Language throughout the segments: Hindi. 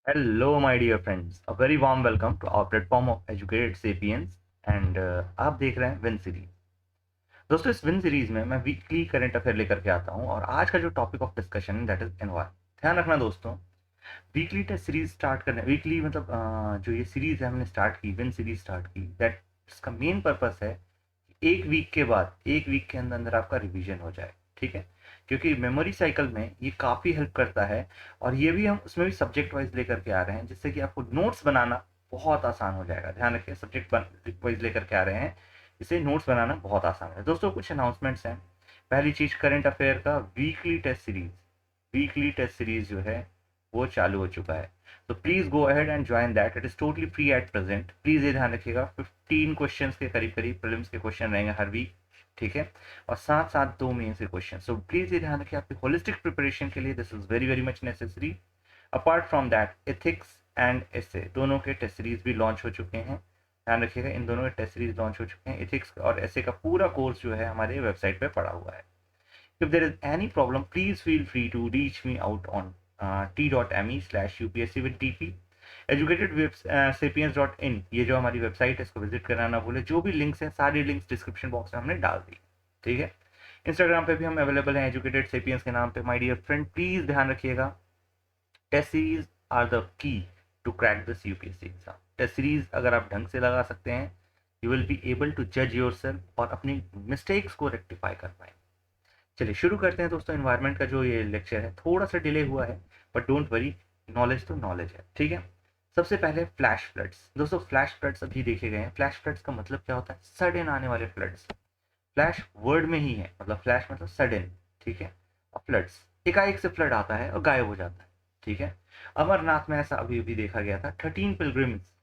Hello, my dear friends. A very warm welcome to our platform of Educated Sapiens and आप देख रहे हैं विन सीरीज। दोस्तों, इस विन सीरीज में मैं वीकली करंट अफेयर लेकर के आता हूं और आज का जो टॉपिक ऑफ डिस्कशन है दैट इज एनवायरमेंट। ध्यान रखना दोस्तों, वीकली टेस्ट सीरीज स्टार्ट करने वीकली मतलब जो ये सीरीज है हमने स्टार्ट की, विन सीरीज स्टार्ट की, दैट इसका मेन पर्पस है एक वीक के बाद एक वीक के अंदर अंदर आपका रिवीजन हो जाए। ठीक है, क्योंकि मेमोरी साइकिल में ये काफ़ी हेल्प करता है और ये भी हम उसमें भी सब्जेक्ट वाइज लेकर के आ रहे हैं जिससे कि आपको नोट्स बनाना बहुत आसान हो जाएगा। ध्यान रखिए, सब्जेक्ट वाइज लेकर के आ रहे हैं, इससे नोट्स बनाना बहुत आसान है। दोस्तों, कुछ अनाउंसमेंट्स हैं। पहली चीज़, करंट अफेयर का वीकली टेस्ट सीरीज जो है वो चालू हो चुका है। तो please go ahead and join that, it is totally free at present. Please ये ध्यान रखिएगा, 15 क्वेश्चंस के करीब करीब प्रीलिम्स के क्वेश्चन रहेंगे हर वीक। ठीक है, और साथ साथ 2 मेंस के क्वेश्चन। सो प्लीज़ ये ध्यान रखिए, आपकी होलिस्टिक प्रिपरेशन के लिए this is very very much necessary. Apart from that, ethics and essay दोनों के टेस्ट सीरीज भी लॉन्च हो चुके हैं। ध्यान रखिएगा, इन दोनों के टेस्ट सीरीज लॉन्च हो चुके हैं। एथिक्स और एसे का पूरा कोर्स जो है हमारे वेबसाइट पे पड़ा हुआ है। If there is any problem, please feel free to reach me out on t.me/upsc with dp। educatedsapiens.in ये जो हमारी वेबसाइट है, इसको विजिट कराना भूले। जो भी लिंक्स हैं सारी लिंक्स डिस्क्रिप्शन बॉक्स में हमने डाल दी। ठीक है, इंस्टाग्राम पे भी हम अवेलेबल हैं एजुकेटेड सेपियंस के नाम पे। माय डियर फ्रेंड, प्लीज ध्यान रखिएगा, test series are the key to crack this UPSC exam. Test series अगर आप ढंग से लगा सकते हैं, you will be able to जज योर सेल्फ और अपनी मिस्टेक्स को रेक्टिफाई कर पाएंगे। चलिए शुरू करते हैं दोस्तों। एनवायरनमेंट का जो ये लेक्चर है थोड़ा सा डिले हुआ है, बट डोंट वरी, नॉलेज तो नॉलेज है। ठीक है, सबसे पहले फ्लैश फ्लड्स। दोस्तों, फ्लैश फ्लड्स अभी देखे गए हैं। फ्लैश फ्लड्स का मतलब क्या होता है? सडन आने वाले फ्लड्स। फ्लैश वर्ड में ही है, मतलब फ्लैश मतलब सडन। ठीक है, और फ्लड्स एकाएक से फ्लड आता है और गायब हो जाता है। ठीक है, अमरनाथ में ऐसा अभी अभी देखा गया था। 13 pilgrims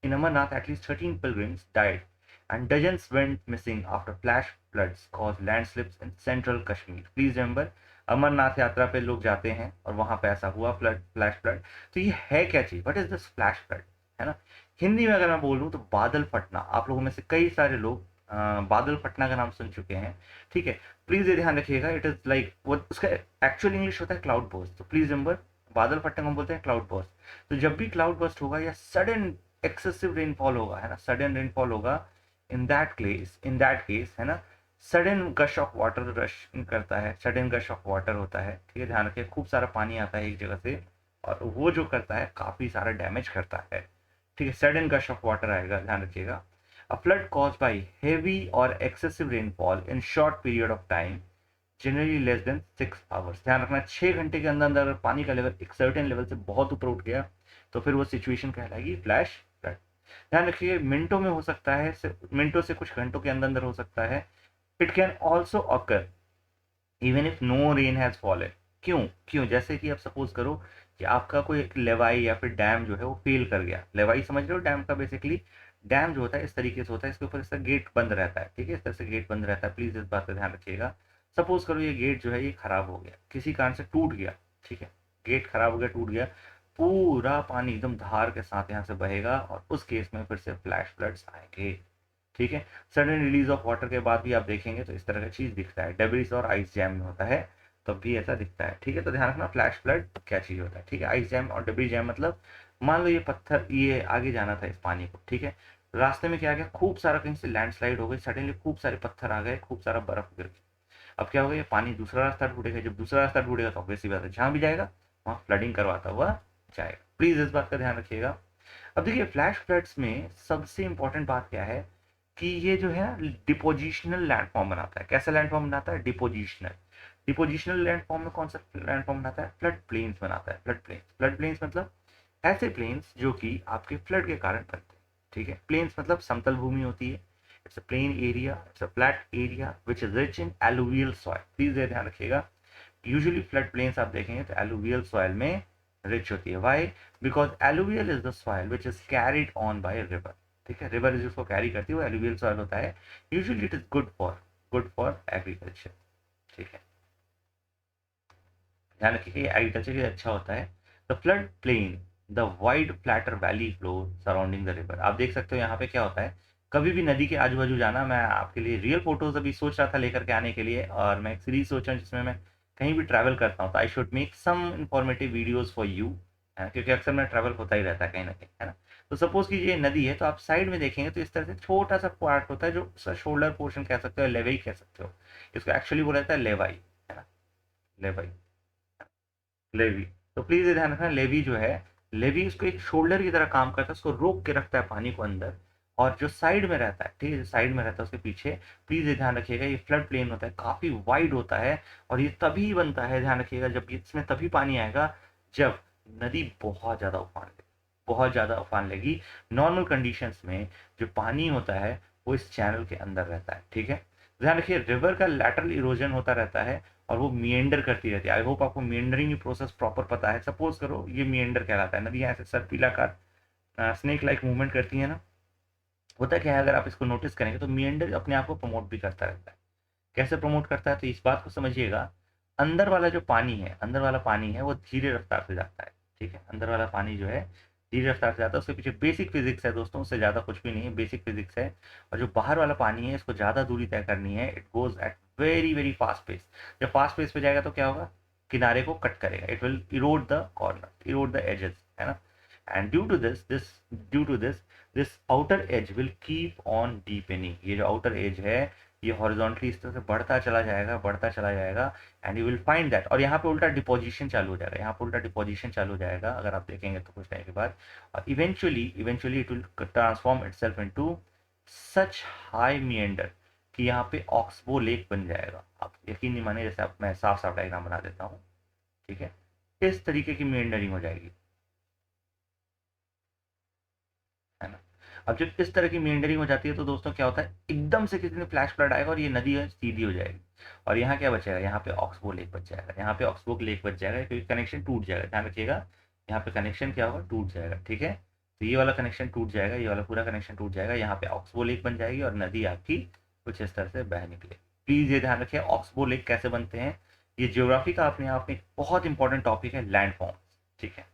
in Amarnath, at least 13 pilgrims died and dozens went missing after flash floods caused landslips in central Kashmir. Please remember, Amarnath Yatra पे लोग जाते हैं और वहां पे ऐसा हुआ फ्लड, फ्लैश फ्लड। तो ये है क्या चीज? What is this flash flood? है ना, हिंदी में अगर मैं बोलूँ तो बादल फटना। आप लोगों में से कई सारे लोग बादल फटना का नाम सुन चुके हैं। ठीक है, प्लीज ये ध्यान रखिएगा, इट इज लाइक वो उसका एक्चुअल इंग्लिश होता है क्लाउड बर्स्ट। तो प्लीज रिमेंबर, बादल फटने को हम बोलते हैं क्लाउड बर्स्ट। तो जब भी क्लाउड बर्स्ट होगा या सडन एक्सेसिव रेनफॉल होगा, है ना, सडन रेनफॉल होगा, इन दैट केस है ना, सडन गश ऑफ वाटर रश करता है, सडन गश ऑफ वाटर होता है। ठीक है, ध्यान रखिए, खूब सारा पानी आता है एक जगह से और वो जो करता है काफी सारा डैमेज करता है। ठीक है, सडन गश ऑफ वाटर आएगा, ध्यान रखिएगा। A flood cause by heavy और excessive rainfall in short period of time, generally less than 6 hours. ध्यान रखना, 6 घंटे के अंदर अंदर अगर पानी का लेवल एक सर्टेन लेवल से बहुत ऊपर उठ गया तो फिर वो सिचुएशन कहलाएगी फ्लैश फ्लड। ध्यान रखिए, मिनटों में हो सकता है, मिनटों से कुछ घंटों के अंदर अंदर हो सकता है। It can also occur even if no rain has fallen. क्यों क्यों? जैसे कि आप सपोज करो कि आपका कोई एक लेवाई या फिर डैम जो है वो फेल कर गया। लेवाई समझ रहे हो, डैम का बेसिकली डैम जो होता है इस तरीके से होता है, इसके ऊपर इसका गेट बंद रहता है। ठीक है, इस तरह से गेट बंद रहता है, प्लीज इस बात का ध्यान रखिएगा। सपोज करो ये गेट जो है ये खराब हो गया, किसी कारण से टूट गया। ठीक है, गेट खराब हो गया, टूट गया, पूरा पानी एकदम धार के साथ यहाँ से बहेगा और उस केस में फिर से फ्लैश फ्लड्स आएंगे। ठीक है, सडन रिलीज ऑफ वाटर के बाद भी आप देखेंगे तो इस तरह का चीज दिखता है। डेब्रिस और आइस जैम में होता है तब भी ऐसा दिखता है। ठीक है, तो ध्यान रखना फ्लैश फ्लड क्या चीज होता है। ठीक है, आइस जैम और डेब्रिस जैम मतलब मान लो ये पत्थर, ये आगे जाना था इस पानी को। ठीक है, रास्ते में क्या आ गया, खूब सारा कहीं से लैंडस्लाइड हो गई, सडनली खूब सारे पत्थर आ गए, खूब सारा बर्फ गिर गई। अब क्या होगा, ये पानी दूसरा रास्ता ढूंढेगा। जब दूसरा रास्ता ढूंढेगा तो ऑब्वियसली बात है जहां भी जाएगा वहां फ्लडिंग करवाता हुआ जाएगा। प्लीज इस बात का ध्यान रखिएगा। अब देखिए, फ्लैश फ्लड्स में सबसे इंपॉर्टेंट बात क्या है कि ये जो है ना डिपोजिशनल लैंडफॉर्म बनाता है। कैसा लैंडफॉर्म बनाता है? डिपोजिशनल। डिपोजिशनल लैंडफॉर्म में कौन सा लैंडफॉर्म बनाता है? फ्लड प्लेन्स बनाता है। फ्लड प्लेन्स, फ्लड प्लेन्स मतलब ऐसे प्लेन्स जो कि आपके फ्लड के कारण बनते हैं। ठीक है, प्लेन्स मतलब समतल भूमि होती है। It's a plain area, it's a flat area which is rich in alluvial soil. Please ये ध्यान रखिएगा, यूजुअली फ्लड प्लेन्स आप देखेंगे तो एलुवियल सॉइल में रिच होती है। Why? Because alluvial is the soil which is carried on by river. ठीक है, रिवर जिसको कैरी करती है वो एलुवियल सॉइल होता है। Usually it is good for agriculture. ठीक है, ध्यान रखिए एग्रीकल्चर के लिए अच्छा होता है। The flood plain, the wide flatter valley flow surrounding the river. आप देख सकते हो यहाँ पे क्या होता है, कभी भी नदी के आजू बाजू जाना, मैं आपके लिए रियल फोटोज अभी सोच रहा था लेकर के आने के लिए, और मैं एक सीरीज सोच रहा हूँ जिसमें मैं कहीं भी ट्रैवल करता हूँ तो I should make some informative videos for you. है ना, क्योंकि अक्सर में ट्रैवल होता ही रहता है कहीं ना कहीं, है ना। तो सपोज कि ये नदी है, तो आप साइड में देखेंगे तो इस तरह से छोटा सा पार्ट होता है जो उसका शोल्डर पोर्शन कह सकते हो, लेवई कह सकते हो। इसको एक्चुअली बोला जाता है लेवाई, है ना, लेवाई, लेवी। तो प्लीज ये ध्यान रखना, लेवी जो है, लेवी उसको एक शोल्डर की तरह काम करता है, उसको रोक के रखता है पानी को अंदर। और जो साइड में रहता है, ठीक है, जो साइड में रहता है उसके पीछे, प्लीज ये ध्यान रखिएगा, ये फ्लड प्लेन होता है, काफी वाइड होता है। और ये तभी बनता है, ध्यान रखिएगा, जब इसमें तभी पानी आएगा जब नदी बहुत ज्यादा उफान लेगी, बहुत ज्यादा उफान लेगी। नॉर्मल कंडीशंस में जो पानी होता है वो इस चैनल के अंदर रहता है, ठीक है। ध्यान रखिए, रिवर का लैटरल इरोजन होता रहता है और वो मिएंडर करती रहती है। आई होप आपको मिएंडरिंग की प्रोसेस प्रॉपर पता है। सपोज करो ये मिएंडर कहलाता है, नदियां ऐसे सर्पिलाकार स्नेक लाइक मूवमेंट करती है ना। होता क्या है, अगर आप इसको नोटिस करेंगे तो मिएंडर अपने आप को प्रमोट भी करता रहता है। कैसे प्रमोट करता है, तो इस बात को समझिएगा, अंदर वाला जो पानी है, अंदर वाला पानी है वो धीरे रफ्तार से जाता है, ठीक है। अंदर वाला पानी जो है धीरे रफ्तार से जाता है, उसके पीछे बेसिक फिजिक्स है दोस्तों, उससे ज़्यादा कुछ भी नहीं है, बेसिक फिजिक्स है। और जो बाहर वाला पानी है, इसको ज़्यादा दूरी तय करनी है, it goes at very very fast pace. जब फास्ट पेस पे जाएगा तो क्या होगा, किनारे को कट करेगा, it will erode the corner, erode the edges, है ना। And due to this outer edge will keep on deepening. ये जो आउटर एज है ये हॉरिजॉन्टली इस तरह से बढ़ता चला जाएगा, बढ़ता चला जाएगा। And you will find that, और यहाँ पे उल्टा डिपोजिशन चालू हो जाएगा, यहाँ पे उल्टा डिपोजिशन चालू हो जाएगा अगर आप देखेंगे तो कुछ टाइम के बाद। और eventually it will transform itself into such high meander कि यहाँ पे ऑक्सबो लेक बन जाएगा। आप यकीन नहीं माने, जैसे आप, मैं साफ साफ डायग्राम बना देता हूँ, ठीक है। इस तरीके की मिएंडरिंग हो जाएगी, है ना। अब जब इस तरह की मींडरिंग हो जाती है तो दोस्तों क्या होता है, एकदम से किसी ने फ्लैश फ्लड आएगा और ये नदी है सीधी हो जाएगी। और यहाँ क्या बचेगा, यहाँ पे ऑक्सबो लेक बच जाएगा, यहाँ पे ऑक्सबो लेक बच जाएगा, क्योंकि कनेक्शन टूट जाएगा। ध्यान रखिएगा, यहाँ पे कनेक्शन क्या होगा, टूट जाएगा, ठीक है। तो ये वाला कनेक्शन टूट जाएगा, ये वाला पूरा कनेक्शन टूट जाएगा, यहाँ पे ऑक्सबो लेक बन जाएगी और नदी आपकी कुछ इस तरह से बह निकले। प्लीज ये ध्यान रखिए, ऑक्सबो लेक कैसे बनते हैं, ये ज्योग्राफी का अपने आप में एक बहुत इंपॉर्टेंट टॉपिक है, लैंडफॉर्म, ठीक है।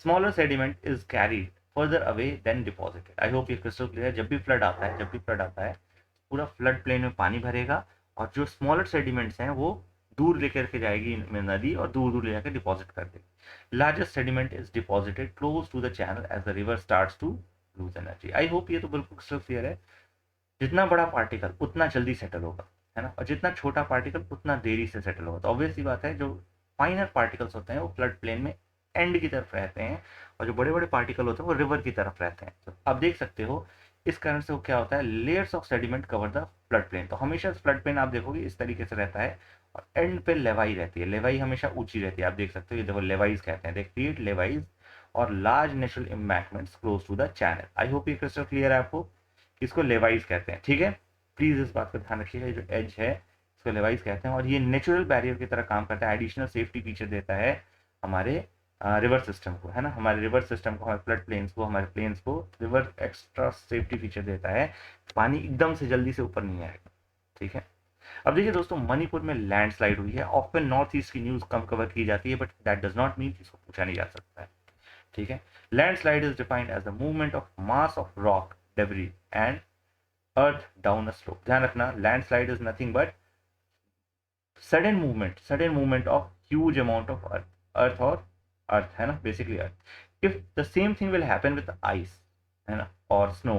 Smaller sediment is carried further away then deposited. I hope ये क्रिस्टल क्लियर। जब भी फ्लड आता है, जब भी फ्लड आता है, पूरा फ्लड प्लेन में पानी भरेगा और जो स्मॉलर सेडिमेंट्स हैं वो दूर लेकर के जाएगी नदी और दूर दूर ले जाकर डिपॉजिट कर देगी। Largest sediment is deposited close to the channel as the river starts to lose energy. I hope ये तो बिल्कुल क्रिस्टल क्लियर है। जितना बड़ा पार्टिकल उतना जल्दी सेटल होगा, है ना, और जितना छोटा पार्टिकल उतना देरी से सेटल होगा। तो ऑब्वियस सी बात है, जो फाइनर पार्टिकल्स होते हैं वो फ्लड प्लेन में एंड की तरफ रहते हैं, और जो बड़े बड़े पार्टिकल होते हैं वो रिवर की तरफ रहते हैं। तो आप देख सकते हो इस कारण से वो क्या होता है, layers of sediment cover the flood plain. तो हमेशा फ्लड प्लेन आप देखोगे इस तरीके से रहता है, और एंड पे लेवाई रहती है, लेवाई हमेशा ऊंची रहती है। आप देख सकते हो, ये देखो लेवाइज कहते हैं, दे क्रिएट लेवाइज और large natural embankments close to the channel. I hope ये क्रिस्टल क्लियर है आपको, इसको लेवाइज कहते हैं, ठीक है। प्लीज इस बात का ध्यान रखिएगा, ये जो एज है इसको लेवाइज कहते हैं, और ये नेचुरल बैरियर की तरह काम करता है, एडिशनल सेफ्टी फीचर देता है हमारे रिवर सिस्टम को, है ना, हमारे रिवर सिस्टम को, हमारे फ्लड प्लेन्स को, हमारे प्लेन्स को रिवर एक्स्ट्रा सेफ्टी फीचर देता है, पानी एकदम से जल्दी से ऊपर नहीं आएगा, ठीक है। अब देखिए दोस्तों, मणिपुर में लैंडस्लाइड हुई है, ऑफन नॉर्थ ईस्ट की न्यूज कम कवर की जाती है, but that does not mean इसको पूछा नहीं जा सकता है, ठीक है। Landslide is defined as the movement of mass of rock debris and earth down a slope. ध्यान रखना, landslide is nothing but sudden movement of huge amount of earth, earth है ना, basically earth. If the same thing will happen with ice, है ना, और snow,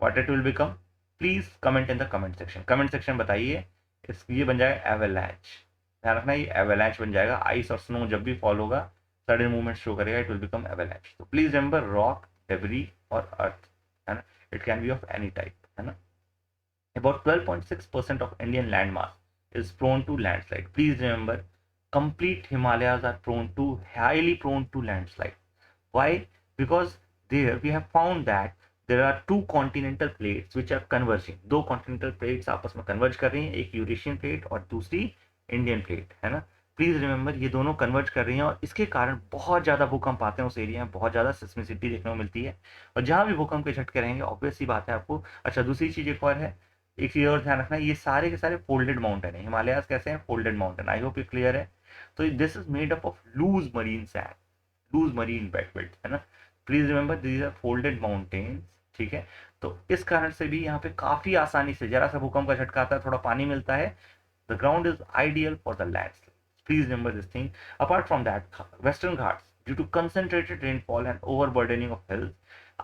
what it will become, please comment in the comment section, comment section बताइए। इस ये बन जाएगा एवेलैंच। ध्यान रखना, ये एवेलैंच बन जाएगा, आइस और स्नो जब भी फॉल होगा सडन मूवमेंट शो करेगा, इट विल बिकम एवेलैंच। तो प्लीज रिमेंबर, रॉक, डेब्री और अर्थ, है ना, it can be of any type, है ना। About 12.6% of Indian landmass is prone to landslide. Please remember, complete Himalayas are highly prone to landslide. Why? Because there we have found that there are two continental plates which are converging. दो continental plates आपस में converge कर रही हैं, एक यूरेशियन प्लेट और दूसरी इंडियन प्लेट, है ना। प्लीज रिमेंबर, ये दोनों कन्वर्ज कर रही हैं और इसके कारण बहुत ज़्यादा भूकंप आते हैं उस एरिया में, बहुत ज़्यादा सिस्मिसिटी देखने को मिलती है। और जहाँ भी भूकंप के झटके रहेंगे, ऑब्वियस सी बात है आपको। अच्छा, दूसरी चीज़ एक और है, एक चीज़ और ध्यान रखना, ये सारे के सारे फोल्डेड माउंटेन है। हिमालयाज कैसे हैं, फोल्डेड माउंटेन। आई होप ये क्लियर है। तो this is made up of loose marine sand, loose marine belt, है ना। Please remember, these are folded mountains, ठीक है। तो इस कारण से भी यहाँ पे काफी आसानी से जरा सा भूकंप का झटका आता है, थोड़ा पानी मिलता है, the ground is ideal for the landslide. Please remember this thing. Apart from that, western Ghats, due to concentrated rainfall and overburdening of hills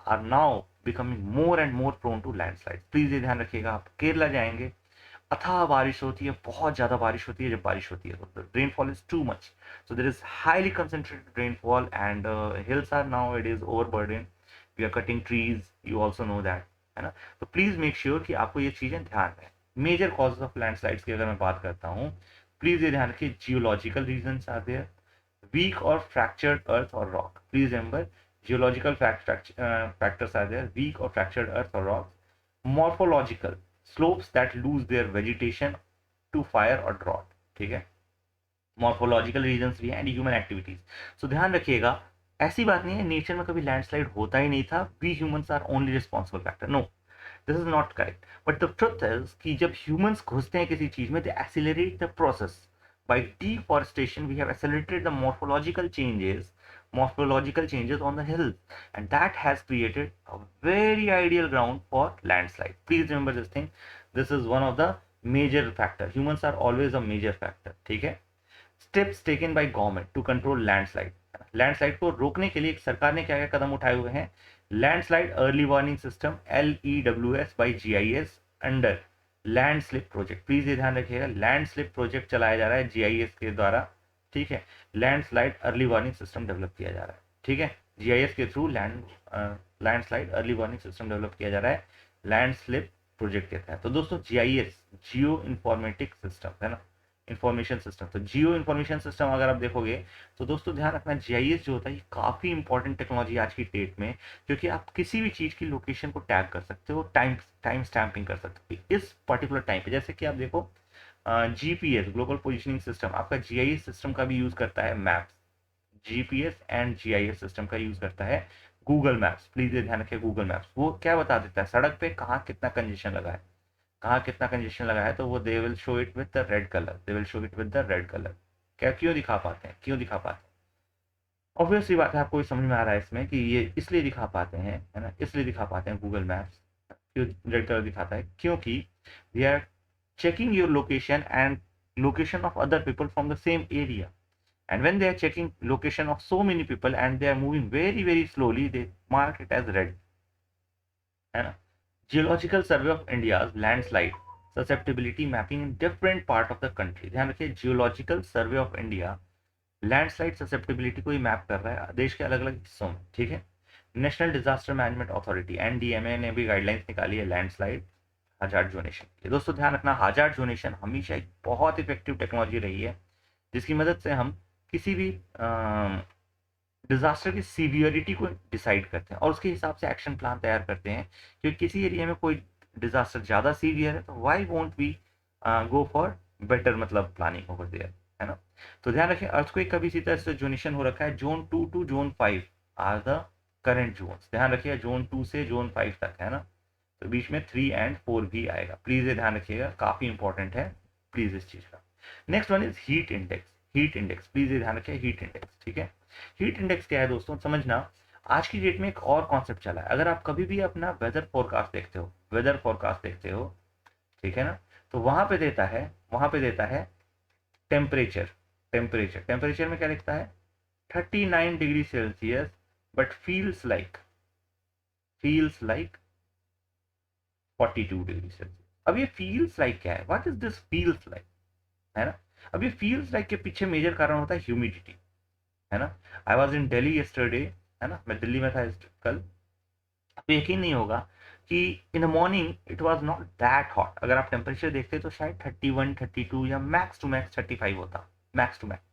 are now becoming more and more prone to landslides. Please ये ध्यान रखिएगा, आप केरला जाएंगे, अथाह बारिश होती है, बहुत ज्यादा बारिश होती है, जब बारिश होती है तो rainfall is too much, so there is highly concentrated rainfall and hills are now it is overburden, we are cutting trees, you also know that, है ना। तो प्लीज मेक श्योर कि आपको ये चीजें ध्यान में। मेजर कॉजेज ऑफ लैंडस्लाइड्स की अगर मैं बात करता हूँ, प्लीज ये ध्यान रखिए, geological reasons are there, weak or fractured earth or rock. Please remember, geological factors are there, weak or fractured earth or rock. Morphological, slopes that lose their vegetation to fire or drought. ठीक है, मॉर्फोलॉजिकल रीजंस भी हैं एंड ह्यूमन एक्टिविटीज। सो ध्यान रखिएगा, ऐसी बात नहीं है नेचर में कभी लैंडस्लाइड होता ही नहीं था, we humans are only responsible factor, no, this is not correct. But the truth is कि जब ह्यूमंस घुसते हैं किसी चीज में, they accelerate the process. By deforestation, we have accelerated the morphological changes on the hills, and that has created a very ideal ground for landslide. Please remember this thing. This is one of the major factor. Humans are always a major factor. ठीक है? Steps taken by government to control landslide. Landslide को रोकने के लिए सरकार ने क्या क्या कदम उठाए हुए हैं? Landslide early warning system LEWS by GIS under land slip project. Please ये ध्यान रखिएगा, लैंड स्लिप प्रोजेक्ट चलाया जा रहा है GIS के द्वारा, ठीक है। Landslide early warning system develop किया जा रहा है, ठीक है। GIS के through landslide early warning system develop किया जा रहा है लैंड स्लिप प्रोजेक्ट के तहत। तो दोस्तों GIS जियो इन्फॉर्मेटिक सिस्टम है ना, इंफॉर्मेशन सिस्टम। तो जियो इंफॉर्मेशन सिस्टम अगर आप देखोगे तो दोस्तों ध्यान रखना, GIS जो होता है ये काफ़ी इंपॉर्टेंट टेक्नोलॉजी आज की डेट में, क्योंकि आप किसी भी चीज़ की लोकेशन को टैग कर सकते हो, टाइम स्टैम्पिंग कर सकते हो इस पर्टिकुलर टाइम पे। जैसे कि आप देखो GPS ग्लोबल पोजिशनिंग सिस्टम आपका GIS सिस्टम का भी यूज़ करता है, maps GPS and GIS system का यूज़ करता है गूगल मैप्स। प्लीज़ ये ध्यान रखिए, गूगल मैप्स वो क्या बता देता है, सड़क पे कहाँ कितना कंजेशन लगा है, कहाँ कितना कंजेशन लगा है, तो वो they will show it with the red colour, they will show it with the red colour. क्या, क्यों दिखा पाते हैं, क्यों दिखा पाते हैं? ऑब्वियसली बात है, आपको भी समझ में आ रहा है इसमें कि ये इसलिए दिखा पाते हैं, है ना, इसलिए दिखा पाते हैं गूगल मैप्स क्यों रेड कलर दिखाता है, क्योंकि they are checking your location and location of other people from the same area, and when they are checking location of so many people and they are moving very slowly, they mark it as red, है ना। Geological survey of India's landslide susceptibility mapping in different part of the country. ध्यान रखिए, geological survey of India landslide susceptibility को ही मैप कर रहा है देश के अलग अलग हिस्सों में, ठीक है। National disaster management authority NDMA ने भी गाइडलाइंस निकाली है लैंडस्लाइड हजार्ड जोनेशन के। दोस्तों ध्यान रखना, हजार्ड जोनेशन हमेशा एक बहुत इफेक्टिव टेक्नोलॉजी रही है, जिसकी मदद से हम किसी भी डिजास्टर की सीवियरिटी को डिसाइड करते हैं और उसके हिसाब से एक्शन प्लान तैयार करते हैं। क्योंकि किसी एरिया में कोई डिजास्टर ज़्यादा सीवियर है तो why won't we go for better मतलब प्लानिंग ओवर देयर, है ना। तो ध्यान रखें, अर्थक्वेक का भी इसी तरह से जोनेशन हो रखा है, Zone 2 to Zone 5 are the current zones. ध्यान रखिए, Zone 2 से Zone 5 तक, है ना, तो बीच में 3 and 4 भी आएगा। प्लीज ये ध्यान रखिएगा, काफी इंपॉर्टेंट है प्लीज इस चीज का। Next one is heat index. Heat index please ये ध्यान रखिए, हीट इंडेक्स, ठीक है। हीट इंडेक्स क्या है दोस्तों, समझना, आज की डेट में एक और कॉन्सेप्ट चला है। अगर आप कभी भी अपना वेदर फोरकास्ट देखते हो, वेदर फोरकास्ट देखते हो, ठीक है ना, तो वहां पे देता है टेम्परेचर। टेम्परेचर में क्या लिखता है, 39 degree Celsius but feels like 42 degree Celsius. अब ये फील्स लाइक क्या है, what is this feels like, है ना। अब ये फील्स लाइक के पीछे मेजर कारण होता है ह्यूमिडिटी, है ना। I was in Delhi yesterday, है ना, मैं दिल्ली में था कल। आपको यकीन नहीं होगा कि in the morning it was not that hot. अगर आप टेम्परेचर देखते तो शायद 31 32 या मैक्स टू मैक्स 35 होता, max to max.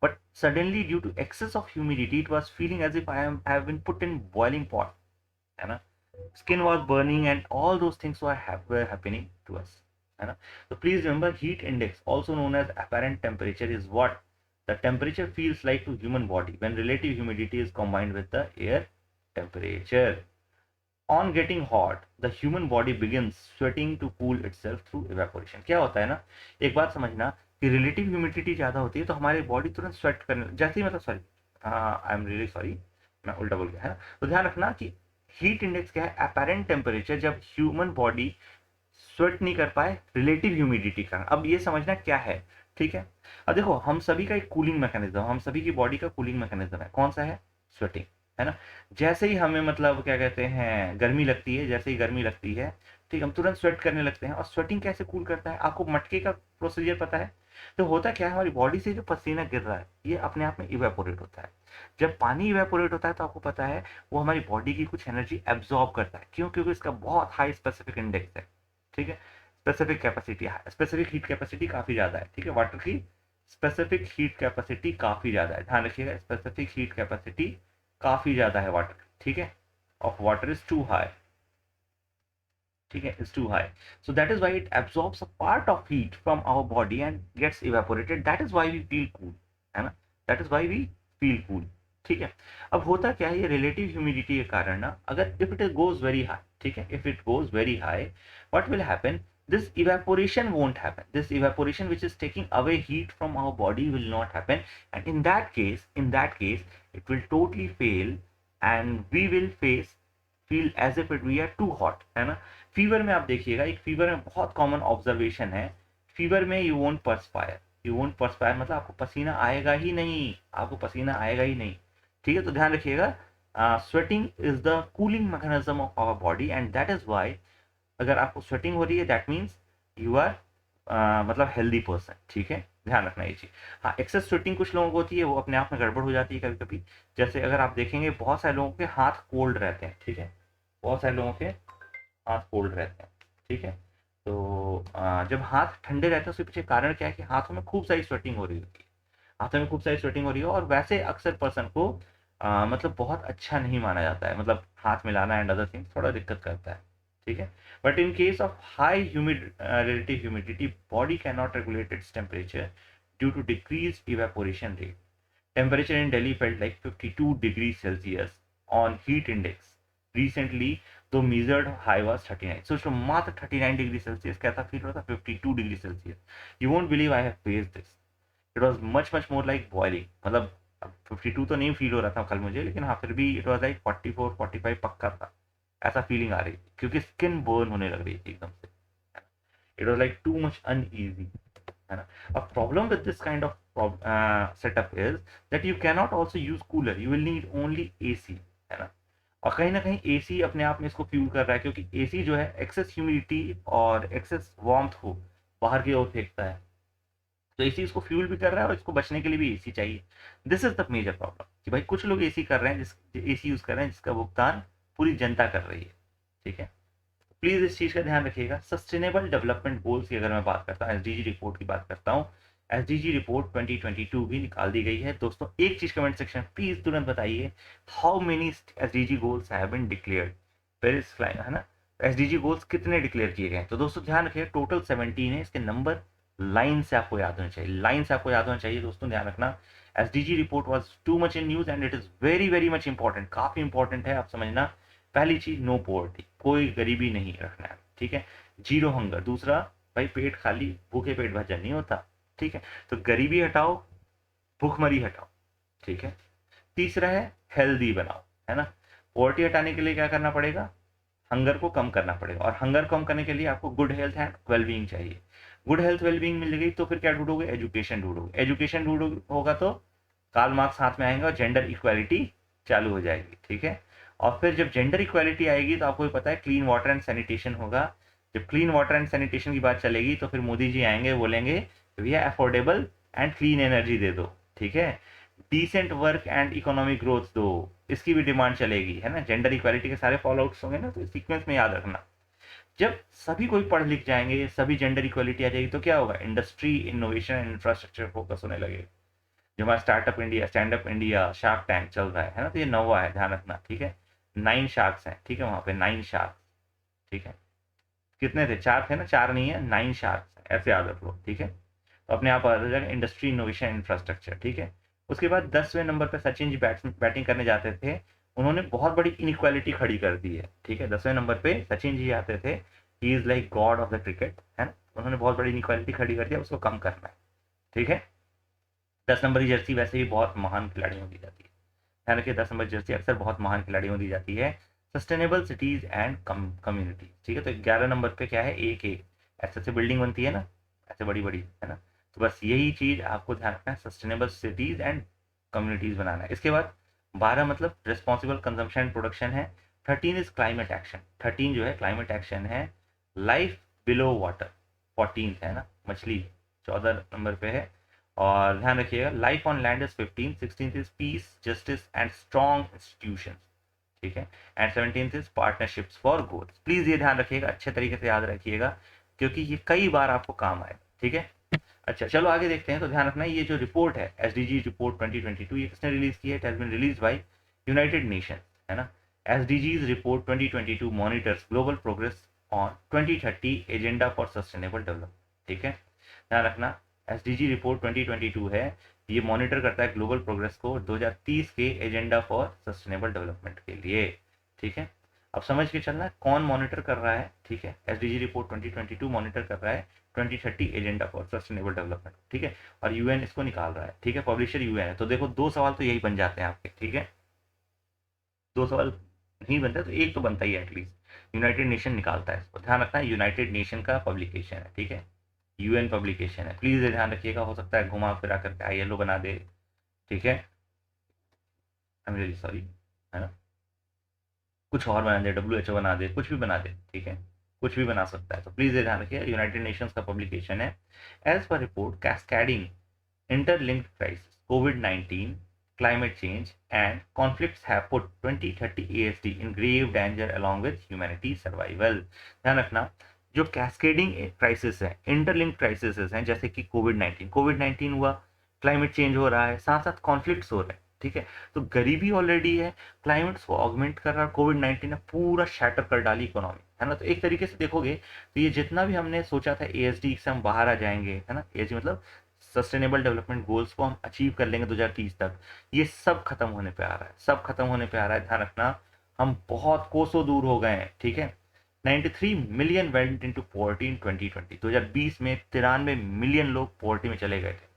But suddenly due to excess of humidity it was feeling as if I have been put in boiling pot, है ना। Skin was burning and all those things were happening to us, है ना। तो please remember, heat index also known as apparent temperature is what the temperature feels like to human body when relative humidity is combined with the air temperature. On getting hot, the human body begins sweating to cool itself through evaporation. क्या होता है ना, एक बात समझना कि रिलेटिव ह्यूमिडिटी ज़्यादा होती है तो हमारी बॉडी तुरंत स्वेट करने जैसे ही, मतलब sorry, I am really sorry, मैं उल्टा बोल गया, है ना। तो ध्यान रखना कि हीट इंडेक्स क्या है, अपैरेंट टेम्परेचर, जब ह्यूमन बॉडी स्वेट नहीं कर पाए रिलेटिव ह्यूमिडिटी का। अब ये समझना क्या है, ठीक है। अब देखो हम सभी का एक कूलिंग मैकेनिज्म, हम सभी की बॉडी का कूलिंग मैकेनिज्म है, कौन सा है? स्वेटिंग, है ना। जैसे ही हमें मतलब क्या कहते हैं गर्मी लगती है, जैसे ही गर्मी लगती है, ठीक, हम तुरंत स्वेट करने लगते हैं। और स्वेटिंग कैसे कूल करता है? आपको मटके का प्रोसीजर पता है? तो होता क्या है, हमारी बॉडी से जो पसीना गिर रहा है ये अपने आप में इवेपोरेट होता है। जब पानी इवेपोरेट होता है तो आपको पता है वो हमारी बॉडी की कुछ एनर्जी एब्जॉर्ब करता है। क्यों? क्योंकि इसका बहुत हाई स्पेसिफिक इंडेक्स है, ठीक है। Specific capacity, specific heat capacity काफी ज्यादा है, ठीक है। वाटर की स्पेसिफिक हीट कैपेसिटी काफी ज्यादा है, ध्यान रखिएगा, स्पेसिफिक हीट कैपेसिटी काफी ज्यादा है वाटर, ठीक है। Of water is too high, ठीक है, is too high. So that is why it absorbs a part of heat from our body and gets evaporated. That is why we feel cool, है ना। That is why we feel cool, ठीक है। अब होता क्या है, ये रिलेटिव ह्यूमिडिटी के कारण ना, अगर if it goes very high, ठीक है, if it goes very high, what will happen? This evaporation won't happen. This evaporation which is taking away heat from our body will not happen, and in that case, it will totally fail, and we will feel as if we are too hot, है ना। फीवर में आप देखिएगा, एक फीवर में बहुत कॉमन ऑब्जर्वेशन है, फीवर में यू वोंट परस्पायर, मतलब आपको पसीना आएगा ही नहीं, आपको पसीना आएगा ही नहीं, ठीक है। तो ध्यान रखिएगा, sweating is the cooling mechanism of our body, and that is why अगर आपको स्वेटिंग हो रही है दैट मीन्स यू आर मतलब हेल्दी पर्सन, ठीक है। ध्यान रखना ये चीज। हाँ, एक्सेस स्वेटिंग कुछ लोगों को होती है, वो अपने आप में गड़बड़ हो जाती है कभी कभी। जैसे अगर आप देखेंगे बहुत सारे लोगों के हाथ कोल्ड रहते हैं, ठीक है, बहुत सारे लोगों के हाथ कोल्ड रहते हैं, ठीक है। तो जब हाथ ठंडे रहते हैं उसके पीछे कारण क्या है कि हाथों में खूब सारी स्वेटिंग हो रही होती है, हाथों में खूब सारी स्वेटिंग हो रही है, और वैसे अक्सर पर्सन को मतलब बहुत अच्छा नहीं माना जाता है, मतलब हाथ मिलाना एंड अदर थिंग थोड़ा दिक्कत करता है, ठीक है। But in case of high humid relative humidity, body cannot regulate its temperature due to decreased evaporation rate. Temperature in Delhi felt like 52 degrees Celsius on heat index. Recently, though measured high was 39. So, मात्र 39 डिग्री सेल्सियस कैसा फील हो रहा था? 52 degree Celsius. You won't believe I have faced this. It was much more like boiling, मतलब 52 तो नहीं फील हो रहा था कल मुझे, लेकिन हाँ फिर भी इट वाज लाइक 44 45 पक्का था, ऐसा फीलिंग आ रही थी, क्योंकि स्किन बर्न होने लग रही थी एकदम से। It was like too much uneasy, है ना। A problem with this kind of setup is that you cannot also use cooler, you will need only AC, है ना। और कहीं ना कहीं एसी अपने आप में इसको फ्यूल कर रहा है, क्योंकि एसी जो है एक्सेस ह्यूमिडिटी और एक्सेस वार्मथ को बाहर की ओर फेंकता है, तो एसी इसको फ्यूल भी कर रहा है और इसको बचने के लिए भी एसी चाहिए। This is the major problem कि भाई कुछ लोग एसी कर रहे हैं, जिस एसी यूज कर रहे हैं जिसका भुगतान पूरी जनता कर रही है, ठीक है। प्लीज इस चीज का ध्यान रखिएगा। सस्टेनेबल डेवलपमेंट गोल्स की अगर मैं बात करता हूँ, एसडीजी रिपोर्ट की बात करता हूँ, एसडीजी रिपोर्ट 2022 भी निकाल दी गई है दोस्तों। एक चीज कमेंट सेक्शन प्लीज तुरंत बताइए, how many SDG goals have been declared? Paris flying, है ना। एसडीजी गोल्स कितने डिक्लेयर किए गए? तो दोस्तों ध्यान रखिए, टोटल 17 है, इसके नंबर लाइन से आपको याद होना चाहिए, लाइन से आपको याद होना चाहिए दोस्तों, ध्यान रखना। SDG report was too much in news and it is very very much important, काफी इंपॉर्टेंट है, आप समझना। पहली चीज, नो पोवर्टी, कोई गरीबी नहीं रखना है, ठीक है। जीरो हंगर, दूसरा भाई पेट खाली भूखे पेट भजन नहीं होता, ठीक है। तो गरीबी हटाओ, भूखमरी हटाओ, ठीक है। तीसरा है हेल्दी बनाओ, है ना। पोवर्टी हटाने के लिए क्या करना पड़ेगा? हंगर को कम करना पड़ेगा, और हंगर कम करने के लिए आपको गुड हेल्थ एंड वेलबींग चाहिए। गुड हेल्थ वेलबींग मिल गई तो फिर क्या ढूंढोगे? एजुकेशन ढूंढोगे, एजुकेशन ढूंढोगे होगा तो कार्ल मार्क्स हाथ में आएंगे और जेंडर इक्वालिटी चालू हो जाएगी, ठीक है। और फिर जब जेंडर इक्वालिटी आएगी तो आपको भी पता है क्लीन वाटर एंड सैनिटेशन होगा। जब क्लीन वाटर एंड सैनिटेशन की बात चलेगी तो फिर मोदी जी आएंगे, बोलेंगे भैया अफोर्डेबल एंड क्लीन एनर्जी दे दो, ठीक है। Decent work and economic growth दो, इसकी भी डिमांड चलेगी, है ना। जेंडर इक्वालिटी के सारे फॉलो आउट्स होंगे ना, तो सीक्वेंस में याद रखना। जब सभी कोई पढ़ लिख जाएंगे, सभी जेंडर इक्वालिटी आ जाएगी, तो क्या होगा? Industry, innovation and infrastructure focus होने लगेगा। जो हमारा startup India, stand up India, shark tank चल रहा है ना, तो ये नवा है, ध्यान रखना, ठीक है। 9 शार्क्स हैं, ठीक है, वहां पे 9 शार्क, ठीक है। कितने थे? 4 थे ना, 4 नहीं है, 9 शार्क्स, ऐसे याद रख लो, ठीक है। तो अपने आप आ जाएगा इंडस्ट्री, इनोवेशन, इंफ्रास्ट्रक्चर, ठीक है। उसके बाद 10वें नंबर पे सचिन जी बैटिंग करने जाते थे, उन्होंने बहुत बड़ी इनइक्वालिटी खड़ी कर दी है, ठीक है। 10वें नंबर पे सचिन जी आते थे, he is like God of the cricket, है ना। उन्होंने बहुत बड़ी इनइक्वालिटी खड़ी कर दिया, उसको कम करना है, ठीक है। 10 नंबर की जर्सी वैसे भी बहुत महान खिलाड़ियों दी जाती है, ध्यान रखिए, 10 नंबर जर्सी अक्सर बहुत महान खिलाड़ियों दी जाती है। सस्टेनेबल सिटीज एंड कम्युनिटी, ठीक है। तो 11 नंबर पे क्या है? एक एक ऐसे ऐसे बिल्डिंग बनती है ना, ऐसे बड़ी बड़ी, है ना। तो बस यही चीज आपको ध्यान रखना है, सस्टेनेबल सिटीज एंड कम्युनिटीज बनाना है। इसके बाद 12 मतलब रिस्पॉन्सिबल कंजम्पशन एंड प्रोडक्शन है। 13 इज क्लाइमेट एक्शन, 13 जो है क्लाइमेट एक्शन है। लाइफ बिलो वाटर 14 है ना, मछली 14 नंबर पे है। और ध्यान रखिएगा life on land is 15, 16 is peace justice and strong institution, ठीक है। And 17 is partnerships for goals. Please ये ध्यान रखिएगा, अच्छे तरीके से याद रखिएगा, क्योंकि ये कई बार आपको काम आएगा, ठीक है। अच्छा चलो आगे देखते हैं। तो ध्यान रखना ये जो रिपोर्ट है एसडीजी रिपोर्ट 2022, ये किसने रिलीज की है? It has been release by united nation, है ना। SDGs report 2022 monitors global progress on 2030 agenda for sustainable development, ठीक है। ध्यान रखना एसडीजी रिपोर्ट 2022 है, ये मॉनिटर करता है ग्लोबल प्रोग्रेस को 2030 के एजेंडा फॉर सस्टेनेबल डेवलपमेंट के लिए, ठीक है। अब समझ के चलना कौन मॉनिटर कर रहा है, ठीक है। एसडीजी रिपोर्ट 2022 मॉनिटर कर रहा है 2030 एजेंडा फॉर सस्टेनेबल डेवलपमेंट, ठीक है। और यूएन इसको निकाल रहा है, ठीक है, पब्लिशर यूएन है। तो देखो दो सवाल तो यही बन जाते हैं आपके, ठीक है। दो सवाल नहीं बनते तो एक तो बनता ही है एटलीस्ट। यूनाइटेड नेशन निकालता है इसको, ध्यान रखना यूनाइटेड नेशन का पब्लिकेशन है, ठीक है, यूएन पब्लिकेशन है। प्लीज ये ध्यान रखिएगा, हो सकता है घुमा फिरा करके आईएलओ बना दे, ठीक है, आई एम रियली सॉरी, है ना, कुछ और बना दे, डब्ल्यू बना दे, कुछ भी बना दे, ठीक है, कुछ भी बना सकता है। तो प्लीज ये ध्यान रखिए यूनाइटेड नेशंस का पब्लिकेशन है। As per report cascading interlinked crisis, COVID-19, climate change, and conflicts have put 2030 ASD in grave danger along with humanity survival। ध्यान रखना जो कैस्केडिंग क्राइसिस है, इंटरलिंक्ड क्राइसिस हैं, जैसे कि कोविड 19 हुआ, क्लाइमेट चेंज हो रहा है, साथ साथ कॉन्फ्लिक्ट्स हो रहे हैं, ठीक है। तो गरीबी ऑलरेडी है, क्लाइमेट को ऑगमेंट कर रहा है, कोविड 19 ने पूरा शैटर कर डाली इकोनॉमी, है ना। तो एक तरीके से देखोगे तो ये जितना भी हमने सोचा था एएसडी से हम बाहर आ जाएंगे, है ना, एएसडी मतलब सस्टेनेबल डेवलपमेंट गोल्स को हम अचीव कर लेंगे 2030 तक, ये सब खत्म होने पे आ रहा है, सब खत्म होने पे आ रहा है। ध्यान रखना हम बहुत कोसों दूर हो गए हैं, ठीक है। 93 million went into poverty in 2020, 2020 में 93 मिलियन लोग पॉवर्टी में चले गए थे।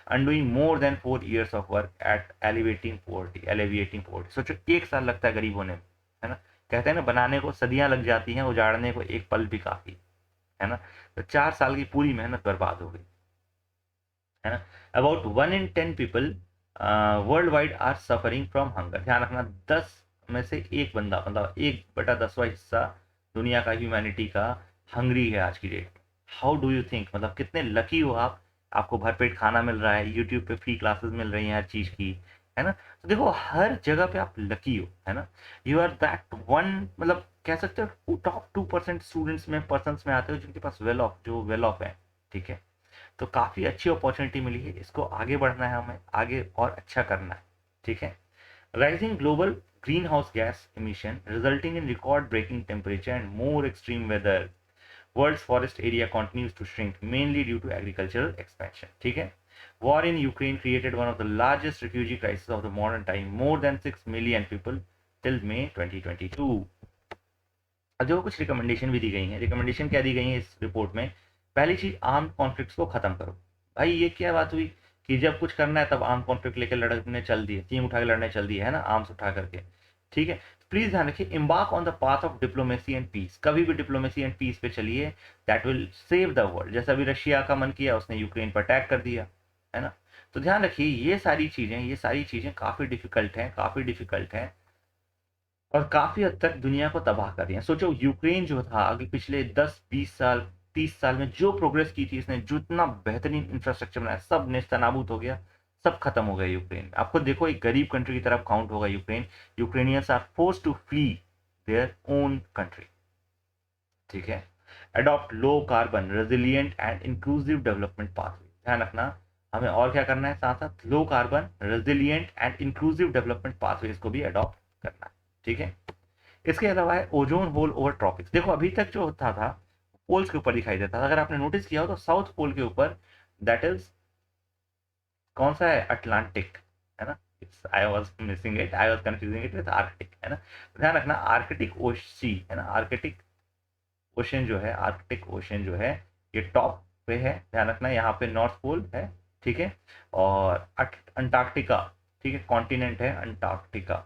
Undoing more than 4 years of work at alleviating poverty. सोचो 1 साल लगता है गरीब होने में, है ना। कहते हैं ना बनाने को सदियां लग जाती हैं, उजाड़ने को एक पल भी काफी, है ना। तो 4 साल की पूरी मेहनत बर्बाद हो गई, है ना। About 1 in 10 people worldwide are suffering from hunger. ध्यान रखना 10 में से एक बंदा, मतलब 1/10वां हिस्सा दुनिया का, ह्यूमैनिटी का हंगरी है आज की डेट में। हाउ डू यू थिंक, मतलब कितने लकी हो आप, आपको भरपेट खाना मिल रहा है, यूट्यूब पे फ्री क्लासेस मिल रही हैं हर चीज की, है ना। तो देखो हर जगह पे आप लकी हो, है ना। यू आर दैट वन, मतलब कह सकते हो टॉप 2% स्टूडेंट्स में, पर्सन में आते हो जिनके पास वेल ऑफ है, ठीक है। तो काफ़ी अच्छी अपॉर्चुनिटी मिली है, इसको आगे बढ़ना है, हमें आगे और अच्छा करना है, ठीक है। Rising global green house gas emission resulting in record breaking temperature and more extreme weather, world's forest area continues to shrink mainly due to agricultural expansion, ठीक है। War in Ukraine created one of the largest refugee crisis of the modern time, more than 6 million people till May 2022। अब देखो कुछ रिकमेंडेशन भी दी गई हैं। रिकमेंडेशन क्या दी गई है इस रिपोर्ट में? पहली चीज आर्म कॉन्फ्लिक्ट्स को खत्म करो। भाई ये क्या बात हुई कि जब कुछ करना है तब आर्म कॉन्फ्लिक्ट लेकर लड़ने चल दिए, टीम उठा के लड़ने चल दिए, है ना, आर्म्स उठा करके, ठीक है। प्लीज ध्यान रखिए embark on the path of diplomacy and peace, कभी भी डिप्लोमेसी एंड पीस पे चलिए, that will save the world. जैसा अभी रशिया का मन किया, उसने यूक्रेन पर अटैक कर दिया, है ना। तो ध्यान रखिए ये सारी चीजें काफी डिफिकल्ट हैं, काफी डिफिकल्ट हैं, और काफी हद तक दुनिया को तबाह कर रही है। सोचो यूक्रेन जो था अगले पिछले 10 20 साल 30 साल में जो प्रोग्रेस की थी, इसने जितना बेहतरीन इंफ्रास्ट्रक्चर बनाया, सब नेस्तनाबूद हो गया, सब खत्म हो गया यूक्रेन। आपको देखो एक गरीब कंट्री की तरफ काउंट होगा Ukraine. Ukrainians are force to flee their own country, ठीक है। Adopt low carbon resilient and inclusive development pathway. ध्यान रखना हमें और क्या करना है, साथ साथ low carbon resilient and inclusive development pathways को भी अडॉप्ट करना है, ठीक है। इसके अलावा है ओजोन होल ओवर ट्रॉपिक्स। देखो अभी तक जो होता था पोल्स के ऊपर दिखाई देता था, अगर आपने नोटिस किया हो तो साउथ पोल के ऊपर, दैट इज कौन सा है, अटलांटिक, है ना। It's I was missing it, I was confusing it with Arctic, है ना। तो ध्यान रखना आर्कटिक ओशी, है ना, आर्कटिक ओशन जो है, आर्कटिक ओशन जो है ये टॉप पे है। ध्यान रखना यहाँ पे नॉर्थ पोल है, ठीक है, और अंटार्कटिका, ठीक है, कॉन्टिनेंट है अंटार्कटिका,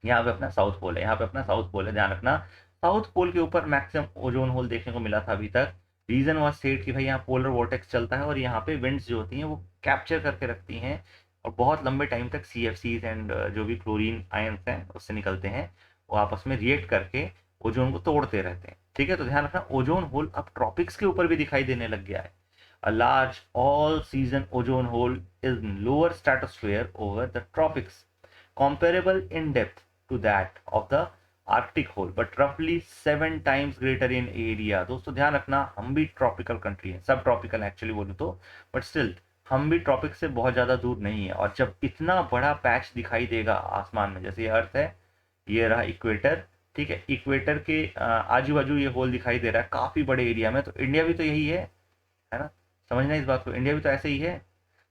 यहाँ पे अपना साउथ पोल है, यहाँ पे अपना साउथ पोल है। ध्यान रखना साउथ पोल के ऊपर मैक्सिमम ओजोन होल देखने को मिला था अभी तक, रीजन वॉज सेड कि भाई यहाँ पोलर वोर्टेक्स चलता है और यहाँ पे विंड्स जो होती हैं वो कैप्चर करके रखती हैं और बहुत लंबे टाइम तक CFCs एंड जो भी क्लोरीन आयंस हैं उससे निकलते हैं, वो आपस में रिएक्ट करके ओजोन को तोड़ते रहते हैं। ठीक है, तो ध्यान रखना ओजोन होल अब ट्रॉपिक्स के ऊपर भी दिखाई देने लग गया है। A large all-season ozone hole is in lower stratosphere over the tropics, comparable in depth to that of the Arctic hole, but roughly 7 times greater in area। दोस्तों ध्यान रखना, हम भी ट्रॉपिकल कंट्री है, सब ट्रॉपिकल एक्चुअली बोलूँ तो, बट स्टिल हम भी ट्रॉपिक से बहुत ज़्यादा दूर नहीं है। और जब इतना बड़ा पैच दिखाई देगा आसमान में, जैसे ये अर्थ है, ये रहा इक्वेटर, ठीक है, इक्वेटर के आजू बाजू ये होल दिखाई दे रहा है काफ़ी बड़े एरिया में, तो इंडिया भी तो यही है ना, समझना इस बात को, इंडिया भी तो ऐसे ही है।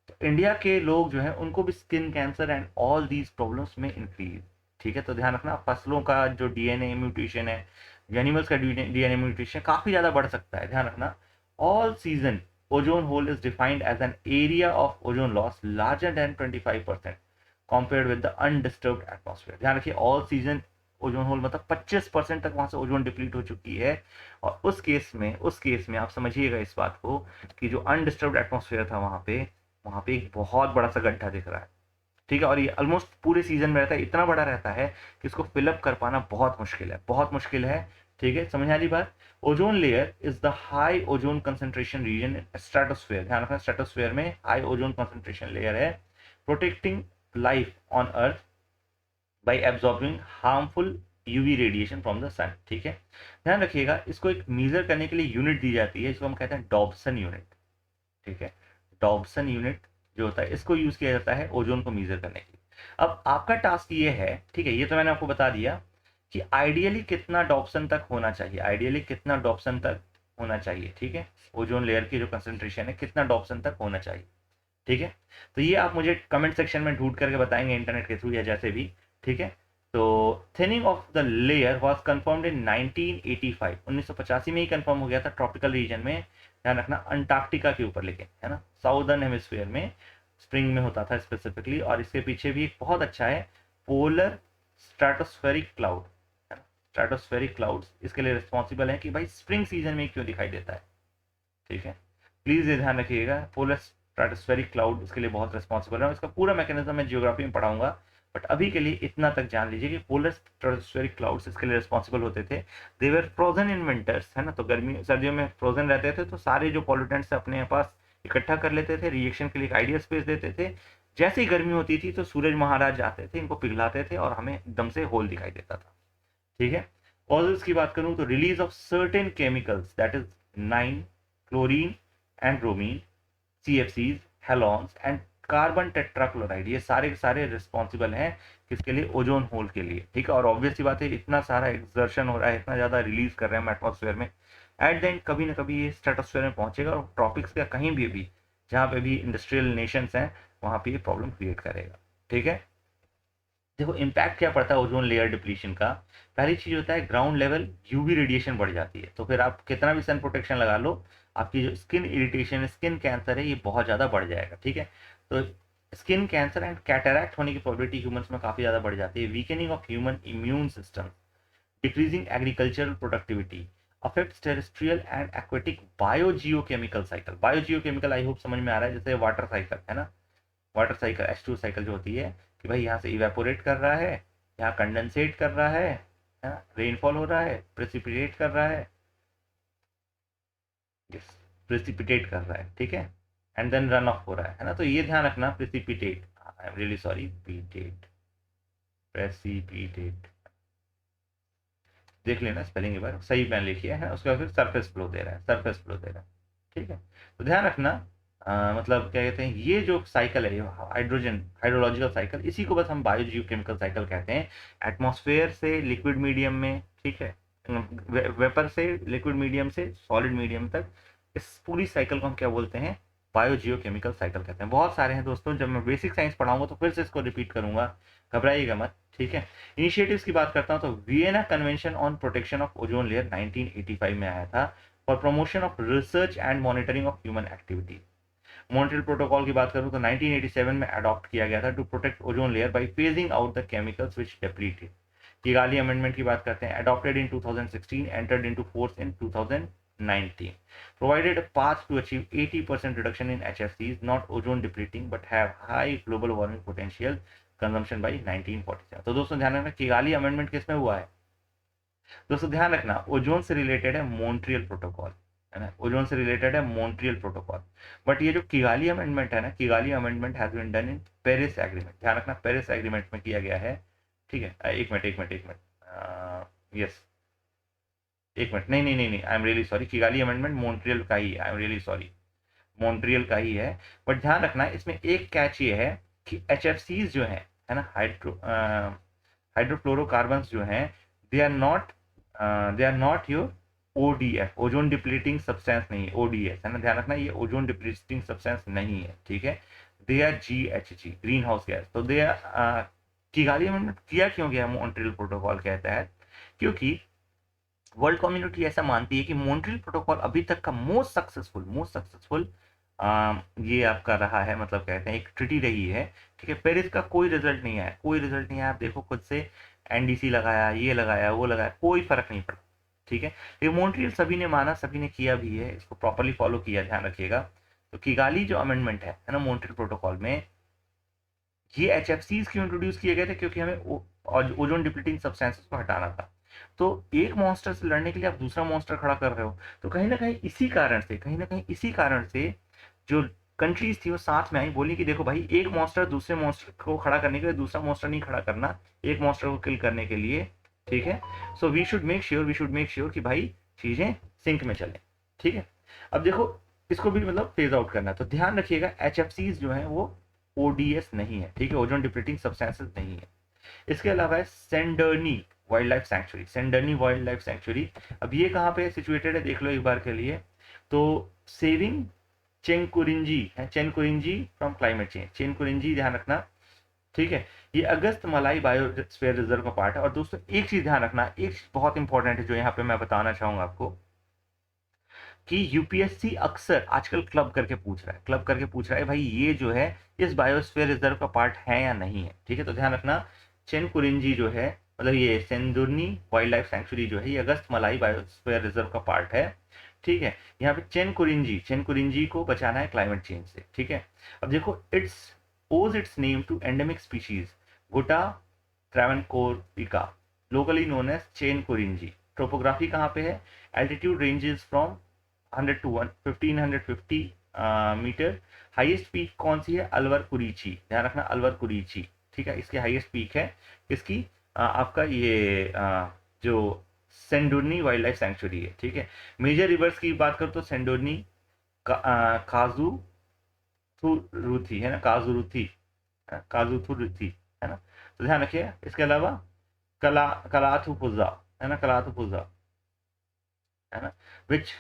तो इंडिया के लोग जो है उनको भी skin cancer and all these problems में इंक्रीज। ठीक है, तो ध्यान रखना फसलों का जो डीएनए म्यूटेशन है, एनिमल्स का डीएनए म्यूटेशन काफ़ी ज़्यादा बढ़ सकता है। ध्यान रखना, all season ozone hole is defined as an area of ozone loss larger than 25% compared with the undisturbed atmosphere। ध्यान रखिए, ऑल सीजन ओजोन होल मतलब 25% तक वहां से ओजोन डिप्लीट हो चुकी है। और उस केस में आप समझिएगा इस बात को कि जो अनडिस्टर्ब्ड एटमॉस्फेयर था वहां पे एक बहुत बड़ा सा गड्ढा दिख रहा है। ठीक है, और ये ऑलमोस्ट पूरे सीजन में रहता है, इतना बड़ा रहता है कि इसको फिलअप कर पाना बहुत मुश्किल है, बहुत मुश्किल है। ठीक है, समझ आ रही बात। Ozone layer is the high ozone concentration region in stratosphere. ध्यान रखना, स्ट्रेटोस्फेयर में हाई ओजोन कंसंट्रेशन लेयर है, protecting life on earth by absorbing harmful UV radiation from the sun. ठीक है, ध्यान रखिएगा, इसको एक मेजर करने के लिए यूनिट दी जाती है, इसको हम कहते हैं डॉब्सन यूनिट। ठीक है, डॉब्सन यूनिट जो होता है इसको यूज किया जाता है ओजोन को मेजर करने के लिए। अब आपका टास्क ये है, ठीक है, ये तो मैंने आपको बता दिया कि आइडियली कितना डॉब्सन तक होना चाहिए, आइडियली कितना डॉब्सन तक होना चाहिए। ठीक है, ओजोन लेयर की जो कंसंट्रेशन है कितना डॉब्सन तक होना चाहिए। ठीक है, तो ये आप मुझे कमेंट सेक्शन में ढूंढ करके बताएंगे इंटरनेट के थ्रू या जैसे भी। ठीक है, तो thinning of the layer was confirmed in 1985, 1985 में ही कंफर्म हो गया था ट्रॉपिकल रीजन में। ध्यान रखना, अंटार्कटिका के ऊपर, लेकिन है ना साउदर्न हेमिस्फीयर में स्प्रिंग में होता था स्पेसिफिकली। और इसके पीछे भी एक बहुत अच्छा है, पोलर स्ट्रेटोस्फेरिक क्लाउड, है ना, स्ट्रेटोस्फेरिक क्लाउड्स इसके लिए रिस्पॉन्सिबल है कि भाई स्प्रिंग सीजन में क्यों दिखाई देता है। ठीक है, प्लीज ये ध्यान रखिएगा, पोलर स्ट्रेटोस्फेरिक क्लाउड इसके लिए बहुत रिस्पॉन्सिबल है। इसका पूरा मैकेनिज्म मैं जियोग्राफी में पढ़ाऊंगा, बट अभी के लिए इतना तक जान लीजिए कि पोलर स्ट्रेटोस्फेरिक क्लाउड्स इसके लिए रिस्पॉन्सिबल होते थे। दे वर फ्रोजन इन विंटर्स, है ना, तो गर्मी सर्दियों में फ्रोजन रहते थे, तो सारे जो पॉल्यूटेंट्स अपने पास इकट्ठा कर लेते थे, रिएक्शन के लिए एक आइडियल स्पेस देते थे। जैसे ही गर्मी होती थी तो सूरज महाराज आते थे, इनको पिघलाते थे और हमें एकदम से होल दिखाई देता था। ठीक है, कॉजेस की बात करूं तो release of certain chemicals that is 9 chlorine and bromine, CFCs, halons and carbon tetrachloride, ये सारे के सारे रिस्पॉन्सिबल हैं किसके लिए, ओजोन होल के लिए। ठीक है, और ऑब्वियस सी बात है, इतना सारा एक्सर्शन हो रहा है, इतना ज़्यादा रिलीज कर रहे हैं हम एटमॉस्फेयर में, एट द एंड कभी ना कभी ये स्ट्रेटोस्फेयर में पहुंचेगा और ट्रॉपिक्स का कहीं भी जहाँ पे भी इंडस्ट्रियल नेशंस हैं वहाँ पे ये प्रॉब्लम क्रिएट करेगा। ठीक है, देखो इम्पैक्ट क्या पड़ता है ओजोन लेयर डिप्लीशन का। पहली चीज होता है ग्राउंड लेवल यूवी रेडिएशन बढ़ जाती है, तो फिर आप कितना भी सन प्रोटेक्शन लगा लो, आपकी जो स्किन इरिटेशन, स्किन कैंसर है, ये बहुत ज़्यादा बढ़ जाएगा। ठीक है, तो स्किन कैंसर एंड कैटरैक्ट होने की प्रोबेबिलिटी ह्यूमंस में काफ़ी ज़्यादा बढ़ जाती है। Weakening of human immune system, decreasing agricultural productivity, affects terrestrial and aquatic biogeochemical cycle. Biogeochemical I hope समझ में आ रहा है, जैसे वाटर साइकिल है ना, वाटर साइकिल H2 साइकिल जो होती है कि भाई यहाँ से इवेपोरेट कर रहा है, यहाँ कंडेंसेट कर रहा है ना, रेनफॉल हो रहा है, प्रेसिपिटेट कर रहा है, यस प्रेसिपिटेट कर रहा है, ठीक है, एंड देन रन ऑफ हो रहा है ना। तो ये ध्यान रखना, precipitate, I am really sorry, PTET, precipitate, देख लेना स्पेलिंग एक बार, सही मैंने लिखी है, उसके बाद फिर सरफेस फ्लो दे रहा है, सरफेस फ्लो दे रहा है। ठीक है, तो ध्यान रखना, मतलब क्या कहते हैं, ये जो साइकिल है, हाइड्रोजन हाइड्रोलॉजिकल साइकिल, इसी को बस हम बायोजियोकेमिकल साइकिल कहते हैं। एटमॉस्फेयर से लिक्विड मीडियम में, ठीक है, वेपर से लिक्विड मीडियम से सॉलिड मीडियम तक, इस पूरी साइकिल को हम क्या बोलते हैं, बायोजियोकेमिकल साइकिल कहते हैं। बहुत सारे हैं दोस्तों, जब मैं बेसिक साइंस पढ़ाऊंगा तो फिर से इसको रिपीट करूंगा, घबराइएगा मत। ठीक है, इनिशिएटिव्स की बात करता हूं तो Vienna convention on protection of ozone layer 1985 में आया था for promotion of research and monitoring of human activity. Montreal protocol की बात करूं तो 1987 में अडॉप्ट किया गया था to protect ozone layer by phasing out the chemicals which deplete it. Kigali amendment की बात करते हैं, adopted in 2016, entered into force in 2020। 19. Provided a path to achieve 80% reduction in HFCs, not ozone depleting, but have high global warming potential consumption by 1947. तो दोस्तों ध्यान रखना किगाली अमेंडमेंट किसमें हुआ है? दोस्तों ध्यान रखना ओजोन से रिलेटेड है मॉन्ट्रियल प्रोटोकॉल, है ना, ओजोन से रिलेटेड है मॉन्ट्रियल प्रोटोकॉल। बट ये जो किगाली अमेंडमेंट है ना, Kigali amendment has been done in Paris agreement. ध्यान रखना पेरिस एग्रीमेंट में किया गया है, ठीक है। एक मिनट यस, एक मिनट, नहीं, I am really sorry, Kigali amendment Montreal का ही है, I am really sorry, Montreal का ही है। बट ध्यान रखना इसमें एक कैच ये है कि HFCs जो है ना, हाइड्रोफ्लोरोकार्बन्स जो हैं, they are not your ODF, ozone depleting substance नहीं है, ODS है ना, ध्यान रखना ये ओजोन डिप्लीटिंग सब्सटेंस नहीं है, ठीक है। They are GHG, green house gas. तो दे आर किगाली अमेंडमेंट किया क्यों गया मॉन्ट्रियल प्रोटोकॉल के तहत? क्योंकि वर्ल्ड कम्युनिटी ऐसा मानती है कि मॉन्ट्रियल प्रोटोकॉल अभी तक का मोस्ट सक्सेसफुल ये आपका रहा है, मतलब कहते हैं एक ट्रिटी रही है, ठीक है। पेरिस का कोई रिजल्ट नहीं आया, कोई रिजल्ट नहीं आया। आप देखो खुद से NDC लगाया, ये लगाया, वो लगाया, कोई फर्क नहीं पड़ा, ठीक है। ये मॉन्ट्रियल सभी ने माना, सभी ने किया भी है, इसको प्रॉपरली फॉलो किया, ध्यान रखिएगा। तो किगाली जो अमेंडमेंट है ना मॉन्ट्रियल प्रोटोकॉल में, ये HFCs क्यों इंट्रोड्यूस किए गए थे? क्योंकि हमें ओजोन डिप्लीटिंग सब्सटेंसेस को हटाना था। तो एक मॉन्स्टर से लड़ने के लिए आप दूसरा मॉन्स्टर खड़ा कर रहे हो, तो कहीं ना कहीं इसी कारण से जो कंट्रीज थी वो साथ में आई, बोली कि देखो भाई एक मॉन्स्टर दूसरे मॉन्स्टर को खड़ा करने के लिए दूसरा मॉन्स्टर नहीं खड़ा करना, एक मॉन्स्टर को किल करने के लिए, ठीक है। So we should make sure कि भाई चीजें सिंक में चलें, ठीक है। अब देखो इसको भी मतलब फेज आउट करना है, तो ध्यान रखिएगा HFCs जो है वो ODS नहीं है, ठीक है, ओजोन डिप्लीटिंग सब्सटेंसेस नहीं है। इसके अलावा है Shendurney wild life sanctuary, Shendurney wild life sanctuary. अब ये कहाँ पे सिचुएटेड है देख लो एक बार के लिए। तो सेविंग चेनकुरिंजी है, चेनकुरिंजी फ्रॉम क्लाइमेट चेंज, चेनकुरिंजी ध्यान रखना, ठीक है। ये अगस्त मलाई बायोस्फीयर रिजर्व का पार्ट है। और दोस्तों एक चीज ध्यान रखना, एक चीज बहुत इंपॉर्टेंट है जो यहाँ पे मैं बताना चाहूंगा आपको, कि UPSC अक्सर आजकल क्लब करके पूछ रहा है भाई ये जो है इस बायोस्फीयर रिजर्व का पार्ट है या नहीं है, ठीक है। तो ध्यान रखना चेनकुरिंजी जो है, मतलब ये सेंदुरनी वाइल्ड लाइफ सेंचुरी जो है, ये अगस्त मलाई बायोस्फीयर रिजर्व का पार्ट है, ठीक है। यहाँ पे चेनकुरिंजी को बचाना है क्लाइमेट चेंज से, ठीक है। अब देखो its name to endemic species gluta travancorica, locally known as Chenkurinji. Topography कहाँ पे है? Altitude ranges from 100 to 1550 metre. Highest peak कौन सी है? अलवर कुरीची, ध्यान रखना अलवर कुरीची, ठीक है। इसकी हाईएस्ट पीक है इसकी आपका ये जो सेंडुरनी वाइल्ड लाइफ सेंचुरी है, ठीक है। मेजर रिवर्स की बात करो तो सेंडुरनी, काजू थुरुथी है ना, काजूथुरुथी है ना। तो ध्यान रखिए। इसके अलावा कलाथुपुजा है ना, कलाथुपुजा है ना, which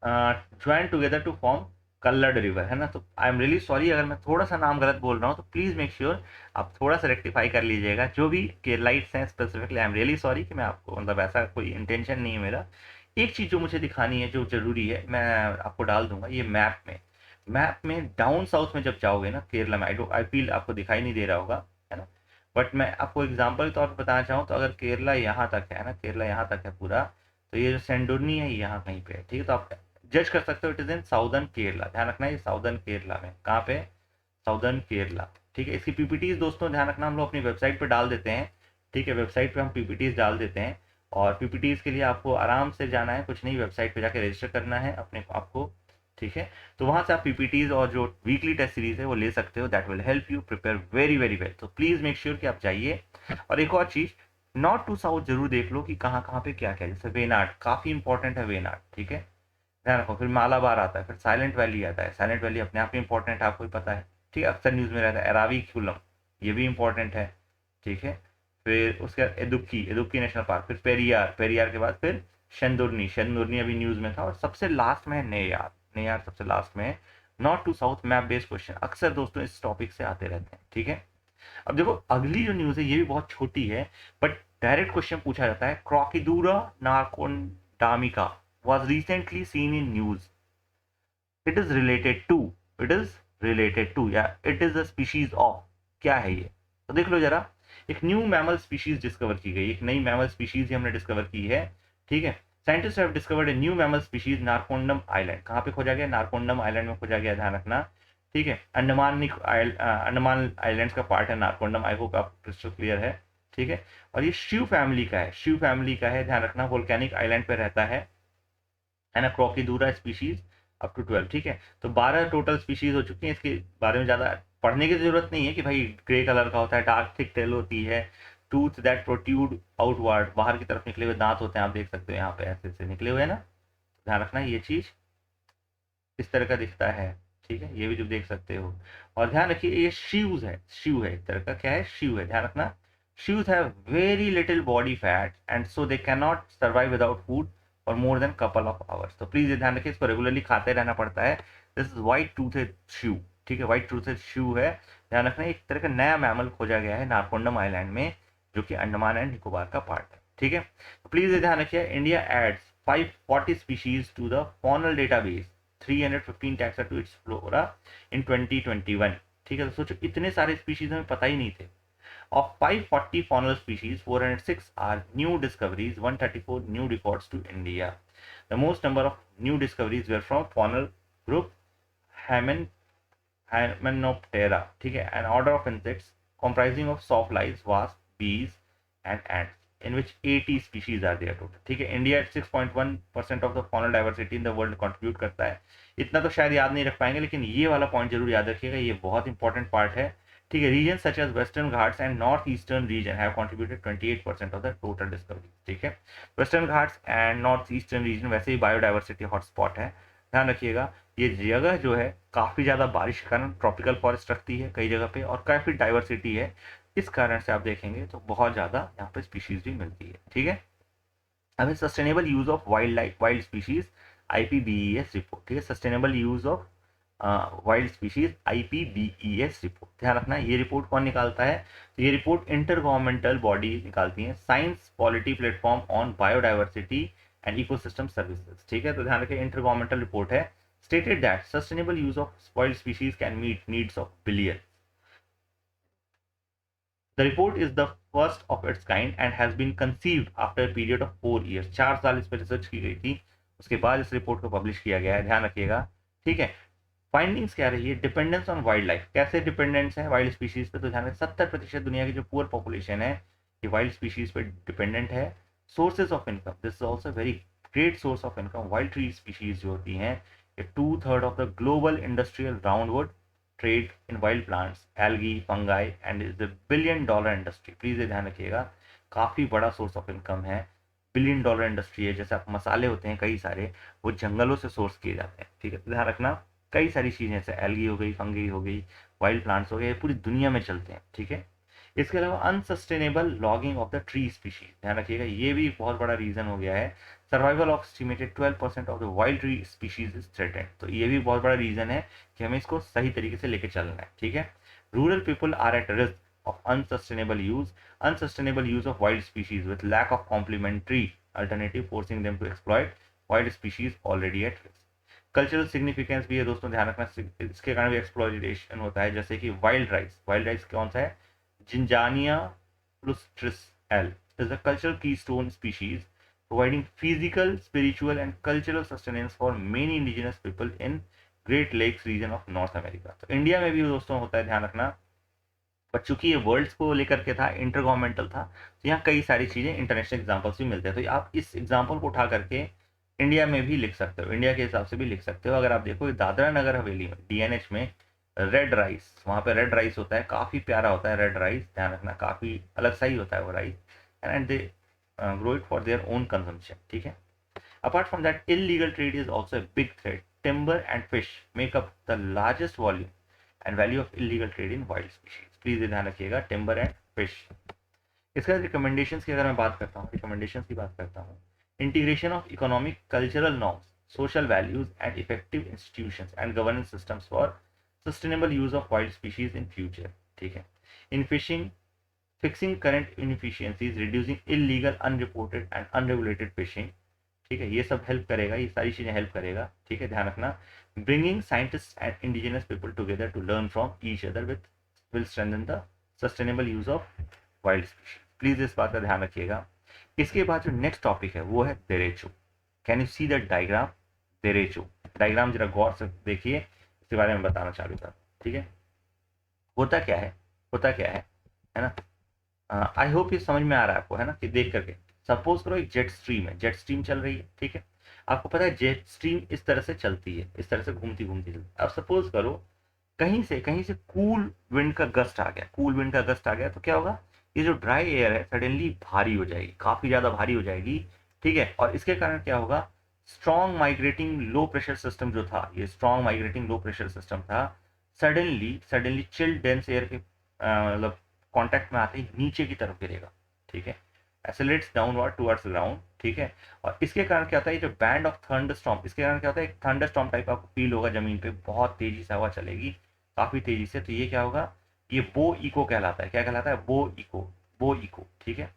join together to form Kallada river है ना। तो आई एम रियली सॉरी अगर मैं थोड़ा सा नाम गलत बोल रहा हूँ, तो प्लीज मेक श्योर आप थोड़ा सा रेक्टिफाई कर लीजिएगा। जो भी केरलाइट्स हैं specifically, I am really sorry कि मैं आपको, मतलब ऐसा कोई इंटेंशन नहीं है मेरा। एक चीज जो मुझे दिखानी है जो जरूरी है, मैं आपको डाल दूंगा ये मैप में डाउन साउथ में जब जाओगे ना केरला में, आई फील आपको दिखाई नहीं दे रहा होगा, है ना। बट मैं आपको एग्जाम्पल के तौर पर बताना चाहूँ तो अगर केरला यहाँ तक है ना, केरला यहाँ तक है पूरा, तो ये जो सेंडोरनी है यहाँ कहीं पे है, ठीक है। तो आप जज कर सकते हो, it is in southern Kerala, ध्यान रखना ये साउदर्न केरला में, कहाँ पे? साउदर्न केरला, ठीक है। इसकी PPTs दोस्तों ध्यान रखना हम लोग अपनी वेबसाइट पे डाल देते हैं, ठीक है। वेबसाइट पे हम PPTs डाल देते हैं, और PPTs के लिए आपको आराम से जाना है, कुछ नहीं, वेबसाइट पे जाके रजिस्टर करना है अपने आपको, ठीक है। तो वहाँ से आप PPTs और जो वीकली टेस्ट सीरीज है वो ले सकते हो, that will help you prepare very very well. तो प्लीज मेक श्योर कि आप जाइए। और एक और चीज, नॉर्थ टू साउथ जरूर देख लो कि कहाँ कहाँ पे क्या क्या है। जैसे वेनाड काफी इंपॉर्टेंट है, वेनाड, ठीक है, ध्यान रखो। फिर मालाबार आता है, फिर साइलेंट वैली आता है, साइलेंट वैली अपने आप में इंपॉर्टेंट है, आपको ही पता है, ठीक है, अक्सर न्यूज में रहता है। एराविकुलम, ये भी इंपॉर्टेंट है, ठीक है। फिर उसके बाद एदुक्की नेशनल पार्क, फिर पेरियार के बाद फिर शेंदुरनी अभी न्यूज में था, और सबसे लास्ट में है नेयार सबसे लास्ट में है। North to south map based question अक्सर दोस्तों इस टॉपिक से आते रहते हैं, ठीक है। अब देखो अगली जो न्यूज है ये भी बहुत छोटी है, बट डायरेक्ट क्वेश्चन पूछा जाता है। क्रोकिडूरा नार्कोडामिका was recently seen in news. It is related to या it is a species of, क्या है ये? तो देख लो जरा, एक न्यू मैमल स्पीशीज डिस्कवर की गई, एक नई मैमल स्पीशीज ही हमने डिस्कवर की है, ठीक है। Scientist have discovered a new mammal species Narcondam island. कहाँ पे खोजा गया? नारकोंडम आइलैंड में खोजा गया, ध्यान रखना। ठीक है, अंडमान आइलैंड्स का पार्ट है नारकोंडम। आई होप आप क्रिस्टल क्लियर है। ठीक है, और ये शिव फैमिली का है, शिव फैमिली का है, ध्यान रखना। वोल्केनिक आइलैंड पे रहता है एंड क्रोकीडूरा स्पीशीज अप टू 12। ठीक है, तो 12 टोटल स्पीशीज हो चुकी हैं। इसके बारे में ज़्यादा पढ़ने की जरूरत नहीं है कि भाई ग्रे कलर का होता है, डार्क थिक टेल होती है, टूथ दैट प्रोट्यूड आउटवर्ड, बाहर की तरफ निकले हुए दांत होते हैं, आप देख सकते हो यहाँ पे ऐसे ऐसे निकले हुए हैं ना। ध्यान रखना ये चीज इस तरह का दिखता है। ठीक है, ये भी जो देख सकते हो। और ध्यान रखिए ये शिव्स है, शिव है, एक तरह का क्या है, शिव है, ध्यान रखना। शिव्स have very little body fat and so they can not survive without food for more than couple of hours. तो प्लीज ये ध्यान रखिए, इसको रेगुलरली खाते रहना पड़ता है। This is white toothed shrew. ठीक है, व्हाइट टूथेड शिव है। ध्यान रखना एक तरह का नया मैमल खोजा गया है नारकोंडम आइलैंड में, जो कि अंडमान एंड निकोबार का पार्ट है। ठीक है, तो प्लीज ये ध्यान रखिए, India adds 540 species to the faunal database, 315 taxa to its flora in 2021। ठीक है, तो सोचो इतने सारे स्पीशीज हमें पता ही नहीं थे। Of 540 faunal species, 406 are new discoveries, 134 new reports to India. The most number of new discoveries were from faunal group Hymenoptera, ठीक है, an order of insects comprising of sawflies, wasps, bees and ants, in which 80 species are there total। ठीक है, India 6.1% of the faunal diversity in the world contribute करता है। इतना तो शायद याद नहीं रख पाएंगे, लेकिन ये वाला पॉइंट जरूर याद रखिएगा, ये बहुत इंपॉर्टेंट पार्ट है। ठीक है, region such as western Ghats and north eastern region have contributed 28% of the total discovery. ठीक है, western Ghats and north eastern region वैसे ही बायोडाइवर्सिटी हॉटस्पॉट है, ध्यान रखिएगा। ये जगह जो है काफ़ी ज़्यादा बारिश के कारण ट्रॉपिकल फॉरेस्ट रखती है कई जगह पे, और काफ़ी डाइवर्सिटी है, इस कारण से आप देखेंगे तो बहुत ज़्यादा यहाँ पे स्पीशीज भी मिलती है। ठीक है, अब sustainable use of wild species IPBES report. ठीक है, sustainable use of wild species IPBES report, ध्यान रखना। ये रिपोर्ट कौन निकालता है? तो ये रिपोर्ट इंटर गवर्नमेंटल बॉडी निकालती है, science polity platform on biodiversity and ecosystem services. ठीक है, तो ध्यान रखिए इंटर गवर्नमेंटल रिपोर्ट है। Stated that sustainable use of wild species can meet needs of billion. The report is the first of its kind and has been conceived after a period of 4 years। 4 साल इस पर रिसर्च की गई थी, उसके बाद इस रिपोर्ट को पब्लिश किया गया है, ध्यान रखिएगा। ठीक है, फाइंडिंग्स क्या रही है? डिपेंडेंस ऑन वाइल्ड लाइफ, कैसे डिपेंडेंस है वाइल्ड स्पीशीज पे? तो ध्यान रखें 70% दुनिया की जो पुअर पॉपुलेशन है ये वाइल्ड स्पीशीज पे डिपेंडेंट है। Sources of income, this is also very great source of income. Wild tree species जो होती हैं ये 2/3 of the global industrial roundwood trade in wild plants, algae, fungi and is the $1 billion industry. Please ये ध्यान रखिएगा, काफी बड़ा सोर्स ऑफ इनकम है, $1 बिलियन इंडस्ट्री है। जैसे आप मसाले होते हैं कई सारे, वो जंगलों से सोर्स किए जाते हैं। ठीक है, तो ध्यान रखना कई सारी चीजें जैसे एल्गी हो गई, फंगी हो गई, वाइल्ड प्लांट्स हो गए, पूरी दुनिया में चलते हैं। ठीक है, इसके अलावा unsustainable logging off the tree species, ध्यान रखिएगा ये भी एक बहुत बड़ा रीजन हो गया है। Survival of estimated 12% of the wild tree species is threatened, तो ये भी बहुत बड़ा रीजन है कि हमें इसको सही तरीके से लेके चलना है। ठीक है, rural people are at risk of unsustainable use of wild species with lack of complementary alternative forcing them to exploit wild species already at risk। Cultural significance भी है दोस्तों, ध्यान रखना, इसके कारण भी एक्सप्लॉइटेशन होता है। जैसे कि वाइल्ड राइस कौन सा है? जिंजानिया प्लुस्ट्रिस L is a cultural keystone species providing physical, spiritual and cultural sustenance for many indigenous people in Great Lakes region of North America। तो इंडिया में भी दोस्तों होता है, ध्यान रखना। पर चूंकि ये वर्ल्ड्स को लेकर के था, इंटर गवर्नमेंटल था, तो यहाँ कई सारी चीजें इंटरनेशनल एग्जाम्पल्स भी मिलते हैं। तो आप इस एग्जाम्पल को उठा करके इंडिया में भी लिख सकते हो, इंडिया के हिसाब से भी लिख सकते हो। अगर आप देखो दादरा नगर हवेली में DNH में रेड राइस, वहाँ पे रेड राइस होता है, काफ़ी प्यारा होता है रेड राइस, ध्यान रखना काफ़ी अलग सा ही होता है वो rice, and they grow it for their own consumption. ठीक है, apart from that illegal trade is also a big threat. Timber and fish make up the largest volume and value of illegal trade in wild species. Please ध्यान रखिएगा, टिम्बर एंड फिश। इसका रिकमेंडेशंस की अगर मैं बात करता हूँ, रिकमेंडेशंस की बात करता हूँ, integration of economic cultural norms, social values and effective institutions and governance systems for sustainable use of wild species in future। ठीक है, in fishing, fixing current inefficiencies, reducing illegal, unreported and unregulated fishing। ठीक है, ये सब हेल्प करेगा, ये सारी चीजें हेल्प करेगा। ठीक है, ध्यान रखना, bringing scientists and indigenous people together to learn from each other with will strengthen the sustainable use of wild species। Please इस बात का ध्यान रखिएगा। इसके बाद जो नेक्स्ट टॉपिक है वो है derecho. Can you see the diagram? Derecho diagram जरा गौर से देखिए, इसके बारे में बताना चालू कर, ठीक है। होता क्या है, होता क्या है ना। आई होप ये समझ में आ रहा है आपको, है ना, कि देख करके सपोज करो एक जेट स्ट्रीम है, जेट स्ट्रीम चल रही है, ठीक है। आपको पता है जेट स्ट्रीम इस तरह से चलती है, इस तरह से घूमती घूमती चलती है। अब सपोज करो कहीं से कूल विंड का गस्ट आ गया, कूल विंड का गस्ट आ गया, तो क्या होगा, ये जो ड्राई एयर है सडनली भारी हो जाएगी, काफी ज्यादा भारी हो जाएगी, ठीक है। और इसके कारण क्या होगा, strong migrating low pressure system जो था, ये strong migrating low pressure system था, suddenly suddenly chilled dense air के मतलब कांटेक्ट में आते ही नीचे की तरफ गिरेगा, ठीक है। एक्सेलरेट्स डाउनवर्ड टुवर्ड्स ग्राउंड, ठीक है। और इसके कारण क्या होता है, ये जो बैंड ऑफ थंडरस्टॉर्म, इसके कारण क्या होता है, एक थंडरस्टॉर्म टाइप आपको फील होगा, जमीन पे बहुत तेजी से हवा चलेगी, काफी तेजी से। तो ये क्या होगा, ये बो इको कहलाता है, क्या कहलाता है, बो इको, बो इको, ठीक है।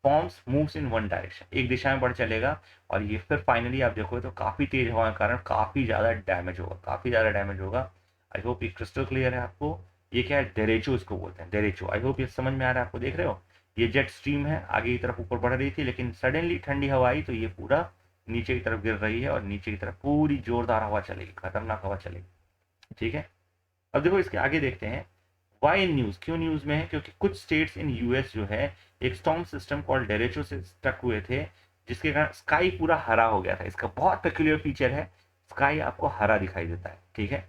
Forms moves in one direction, एक दिशा में बढ़ चलेगा, और ये फिर फाइनली आप देखो तो काफी तेज हवा के कारण काफी ज्यादा डैमेज होगा, काफी ज्यादा डैमेज होगा। आई होप ये क्रिस्टल क्लियर है आपको। ये क्या है, डेरेचो इसको बोलते हैं, डेरेचो। आई होप ये समझ में आ रहा है आपको, देख रहे हो, ये जेट स्ट्रीम है, आगे की तरफ ऊपर बढ़ रही थी, लेकिन सडनली ठंडी हवा आई तो ये पूरा नीचे की तरफ गिर रही है, और नीचे की तरफ पूरी जोरदार हवा चलेगी, खतरनाक हवा चलेगी, ठीक है। अब देखो इसके आगे देखते हैं, वाई न्यूज, क्यों न्यूज में है, क्योंकि कुछ स्टेट्स इन यूएस जो है एक स्टॉर्म सिस्टम कॉल्ड डेरेचो से स्टक हुए थे, जिसके कारण स्काई पूरा हरा हो गया था। इसका बहुत पेक्यूलियर फीचर है, स्काई आपको हरा दिखाई देता है, ठीक है।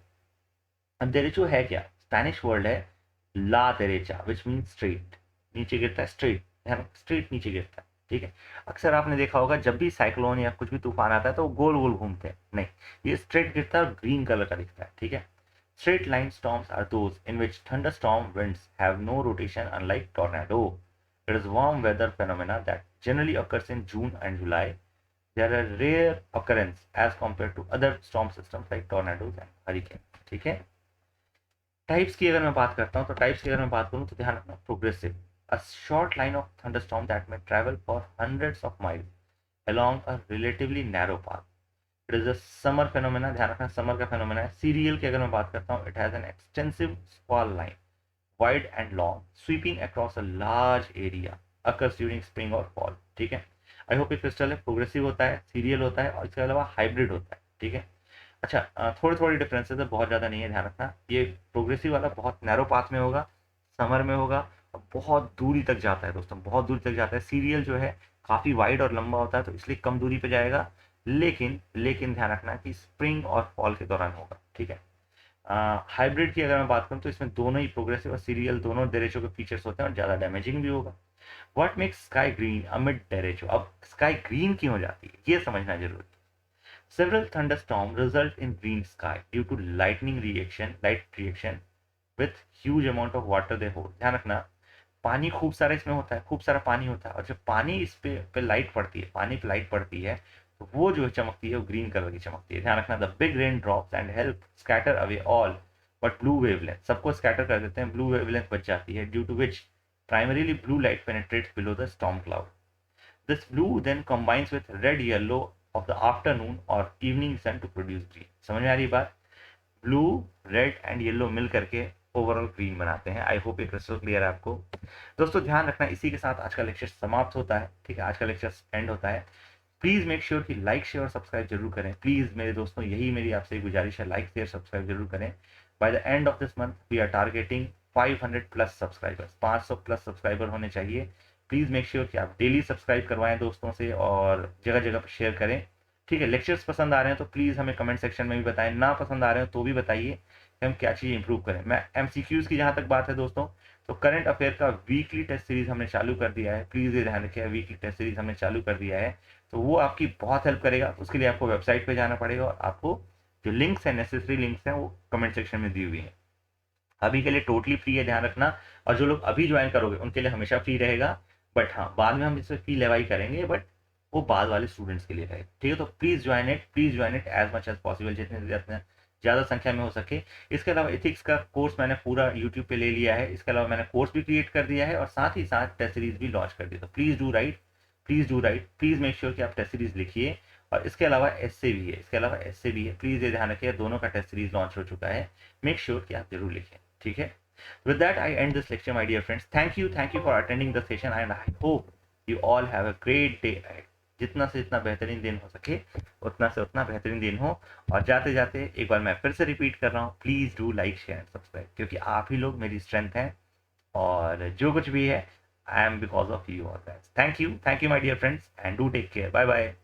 अब डेरेचो है क्या, स्पेनिश वर्ड है ला डेरेचा, विच मीन स्ट्रेट, नीचे गिरता है, स्ट्रेट, स्ट्रेट नीचे गिरता है, ठीक है। अक्सर आपने देखा होगा जब भी साइक्लोन या कुछ भी तूफान आता है तो वो गोल गोल घूमते हैं, नहीं, ये स्ट्रेट गिरता है और ग्रीन कलर का दिखता है, ठीक है। Straight line storms are those in which thunderstorm winds have no rotation, unlike tornado. It is warm weather phenomena that generally occurs in June and July. They are a rare occurrence as compared to other storm systems like tornadoes and hurricanes. ठीक है। टाइप्स की अगर मैं बात करता हूँ तो टाइप्स की अगर मैं बात करूँ तो ध्यान रखना, progressive, a short line of thunderstorm that may travel for hundreds of miles along a relatively narrow path. It is a summer phenomena, ध्यान रखना समर का फेनोमेना है। सीरियल की अगर मैं बात करता हूँ, it has an extensive squall line, wide and long, sweeping across a large area, occurs during spring और फॉल, ठीक है। आई होप ये क्रिस्टल है, प्रोग्रेसिव होता है, सीरियल होता है, और इसके अलावा हाइब्रिड होता है, ठीक है। अच्छा, थोड़ी थोड़ी डिफरेंसेस है, बहुत ज़्यादा नहीं है, ध्यान रखना। ये प्रोग्रेसिव वाला बहुत नैरो पाथ में होगा, समर में होगा, और बहुत दूरी तक जाता है दोस्तों, बहुत दूरी तक जाता है। सीरियल जो है काफ़ी वाइड और लंबा होता है, तो इसलिए कम दूरी पे जाएगा, लेकिन लेकिन ध्यान रखना कि स्प्रिंग और फॉल के दौरान होगा, ठीक है। हाइब्रिड की अगर मैं बात करूँ तो इसमें दोनों ही प्रोग्रेसिव और सीरियल दोनों डेरेचो के फीचर्स होते हैं, और ज़्यादा डैमेजिंग भी होगा। What makes sky green amid derecho, अब स्काई ग्रीन क्यों हो जाती है ये समझना जरूरी है। Several thunderstorms result in green sky due to light reaction with huge amount of water they hold. ध्यान रखना, पानी खूब सारा इसमें होता है, खूब सारा पानी होता है, और जब पानी इस पे लाइट पड़ती है, पानी पे लाइट पड़ती है, तो वो जो चमकती है वो ग्रीन कलर की चमकती है। ध्यान रखना, the big rain drops and help scatter away all but blue wavelength, सबको स्कैटर कर देते हैं, ब्लू वेवलेंथ बच जाती है, due to which primarily blue light penetrates below the storm cloud. This blue then combines with red yellow of the afternoon or evening sun to produce green. समझ में आ रही बात? ब्लू, रेड एंड येलो मिल करके ओवरऑल ग्रीन बनाते हैं। आई होप ये क्रिस्टल क्लियर है आपको। दोस्तों ध्यान रखना, इसी के साथ आज का लेक्चर समाप्त होता है, ठीक है, आज का लेक्चर एंड होता है। प्लीज मेक श्योर कि लाइक शेयर और सब्सक्राइब जरूर करें, प्लीज मेरे दोस्तों, यही मेरी आपसे गुजारिश है, लाइक शेयर सब्सक्राइब जरूर करें। By the end of this month we are targeting 500 plus subscribers, 500 plus subscriber होने चाहिए। प्लीज मेक श्योर कि आप डेली सब्सक्राइब करवाएं दोस्तों से, और जगह जगह पर शेयर करें, ठीक है। लेक्चर्स पसंद आ रहे हैं तो प्लीज़ हमें कमेंट सेक्शन में भी बताएं, ना पसंद आ रहे हो तो भी बताइए कि हम क्या चीज़ इंप्रूव करें। मैं एमसीक्यूज़ की जहाँ तक बात है दोस्तों, तो करंट अफेयर का वीकली टेस्ट सीरीज हमने चालू कर दिया है, प्लीज़ ये ध्यान रखिए, वीकली टेस्ट सीरीज हमने चालू कर दिया है, तो वो आपकी बहुत हेल्प करेगा। उसके लिए आपको वेबसाइट पर जाना पड़ेगा, और आपको जो लिंक्स हैं, नेसेसरी लिंक्स हैं, वो कमेंट सेक्शन में दी हुई हैं। अभी के लिए टोटली फ्री है, ध्यान रखना, और जो लोग अभी ज्वाइन करोगे उनके लिए हमेशा फ्री रहेगा, बट हाँ बाद में हम इसमें फी लेवाई करेंगे, बट वो बाद वाले स्टूडेंट्स के लिए रहेगा, ठीक है। तो please join it as much as possible, जितने ज़्यादा संख्या में हो सके। इसके अलावा एथिक्स का कोर्स मैंने पूरा यूट्यूब पे ले लिया है, इसके अलावा मैंने कोर्स भी क्रिएट कर दिया है, और साथ ही साथ टेस्ट सीरीज भी लॉन्च कर दी। तो please do right, please do right, please make sure कि आप टेस्ट सीरीज लिखिए। और इसके अलावा एससे भी है, इसके अलावा एससे भी है, प्लीज़ ये ध्यान रखिए, दोनों का टेस्ट सीरीज लॉन्च हो चुका है, मेक श्योर कि आप जरूर लिखें, ठीक है। With that, I end this lecture, my dear friends. Thank you for attending the session, and I hope you all have a great day ahead. जितना से जितना बेहतरीन दिन हो सके उतना से उतना बेहतरीन दिन हो। और जाते जाते एक बार मैं फिर से रिपीट कर रहा हूँ, please do like share and subscribe, क्योंकि आप ही लोग मेरी स्ट्रेंथ हैं, और जो कुछ भी है I am because of you all guys. Thank you my dear friends, and do take care. Bye bye.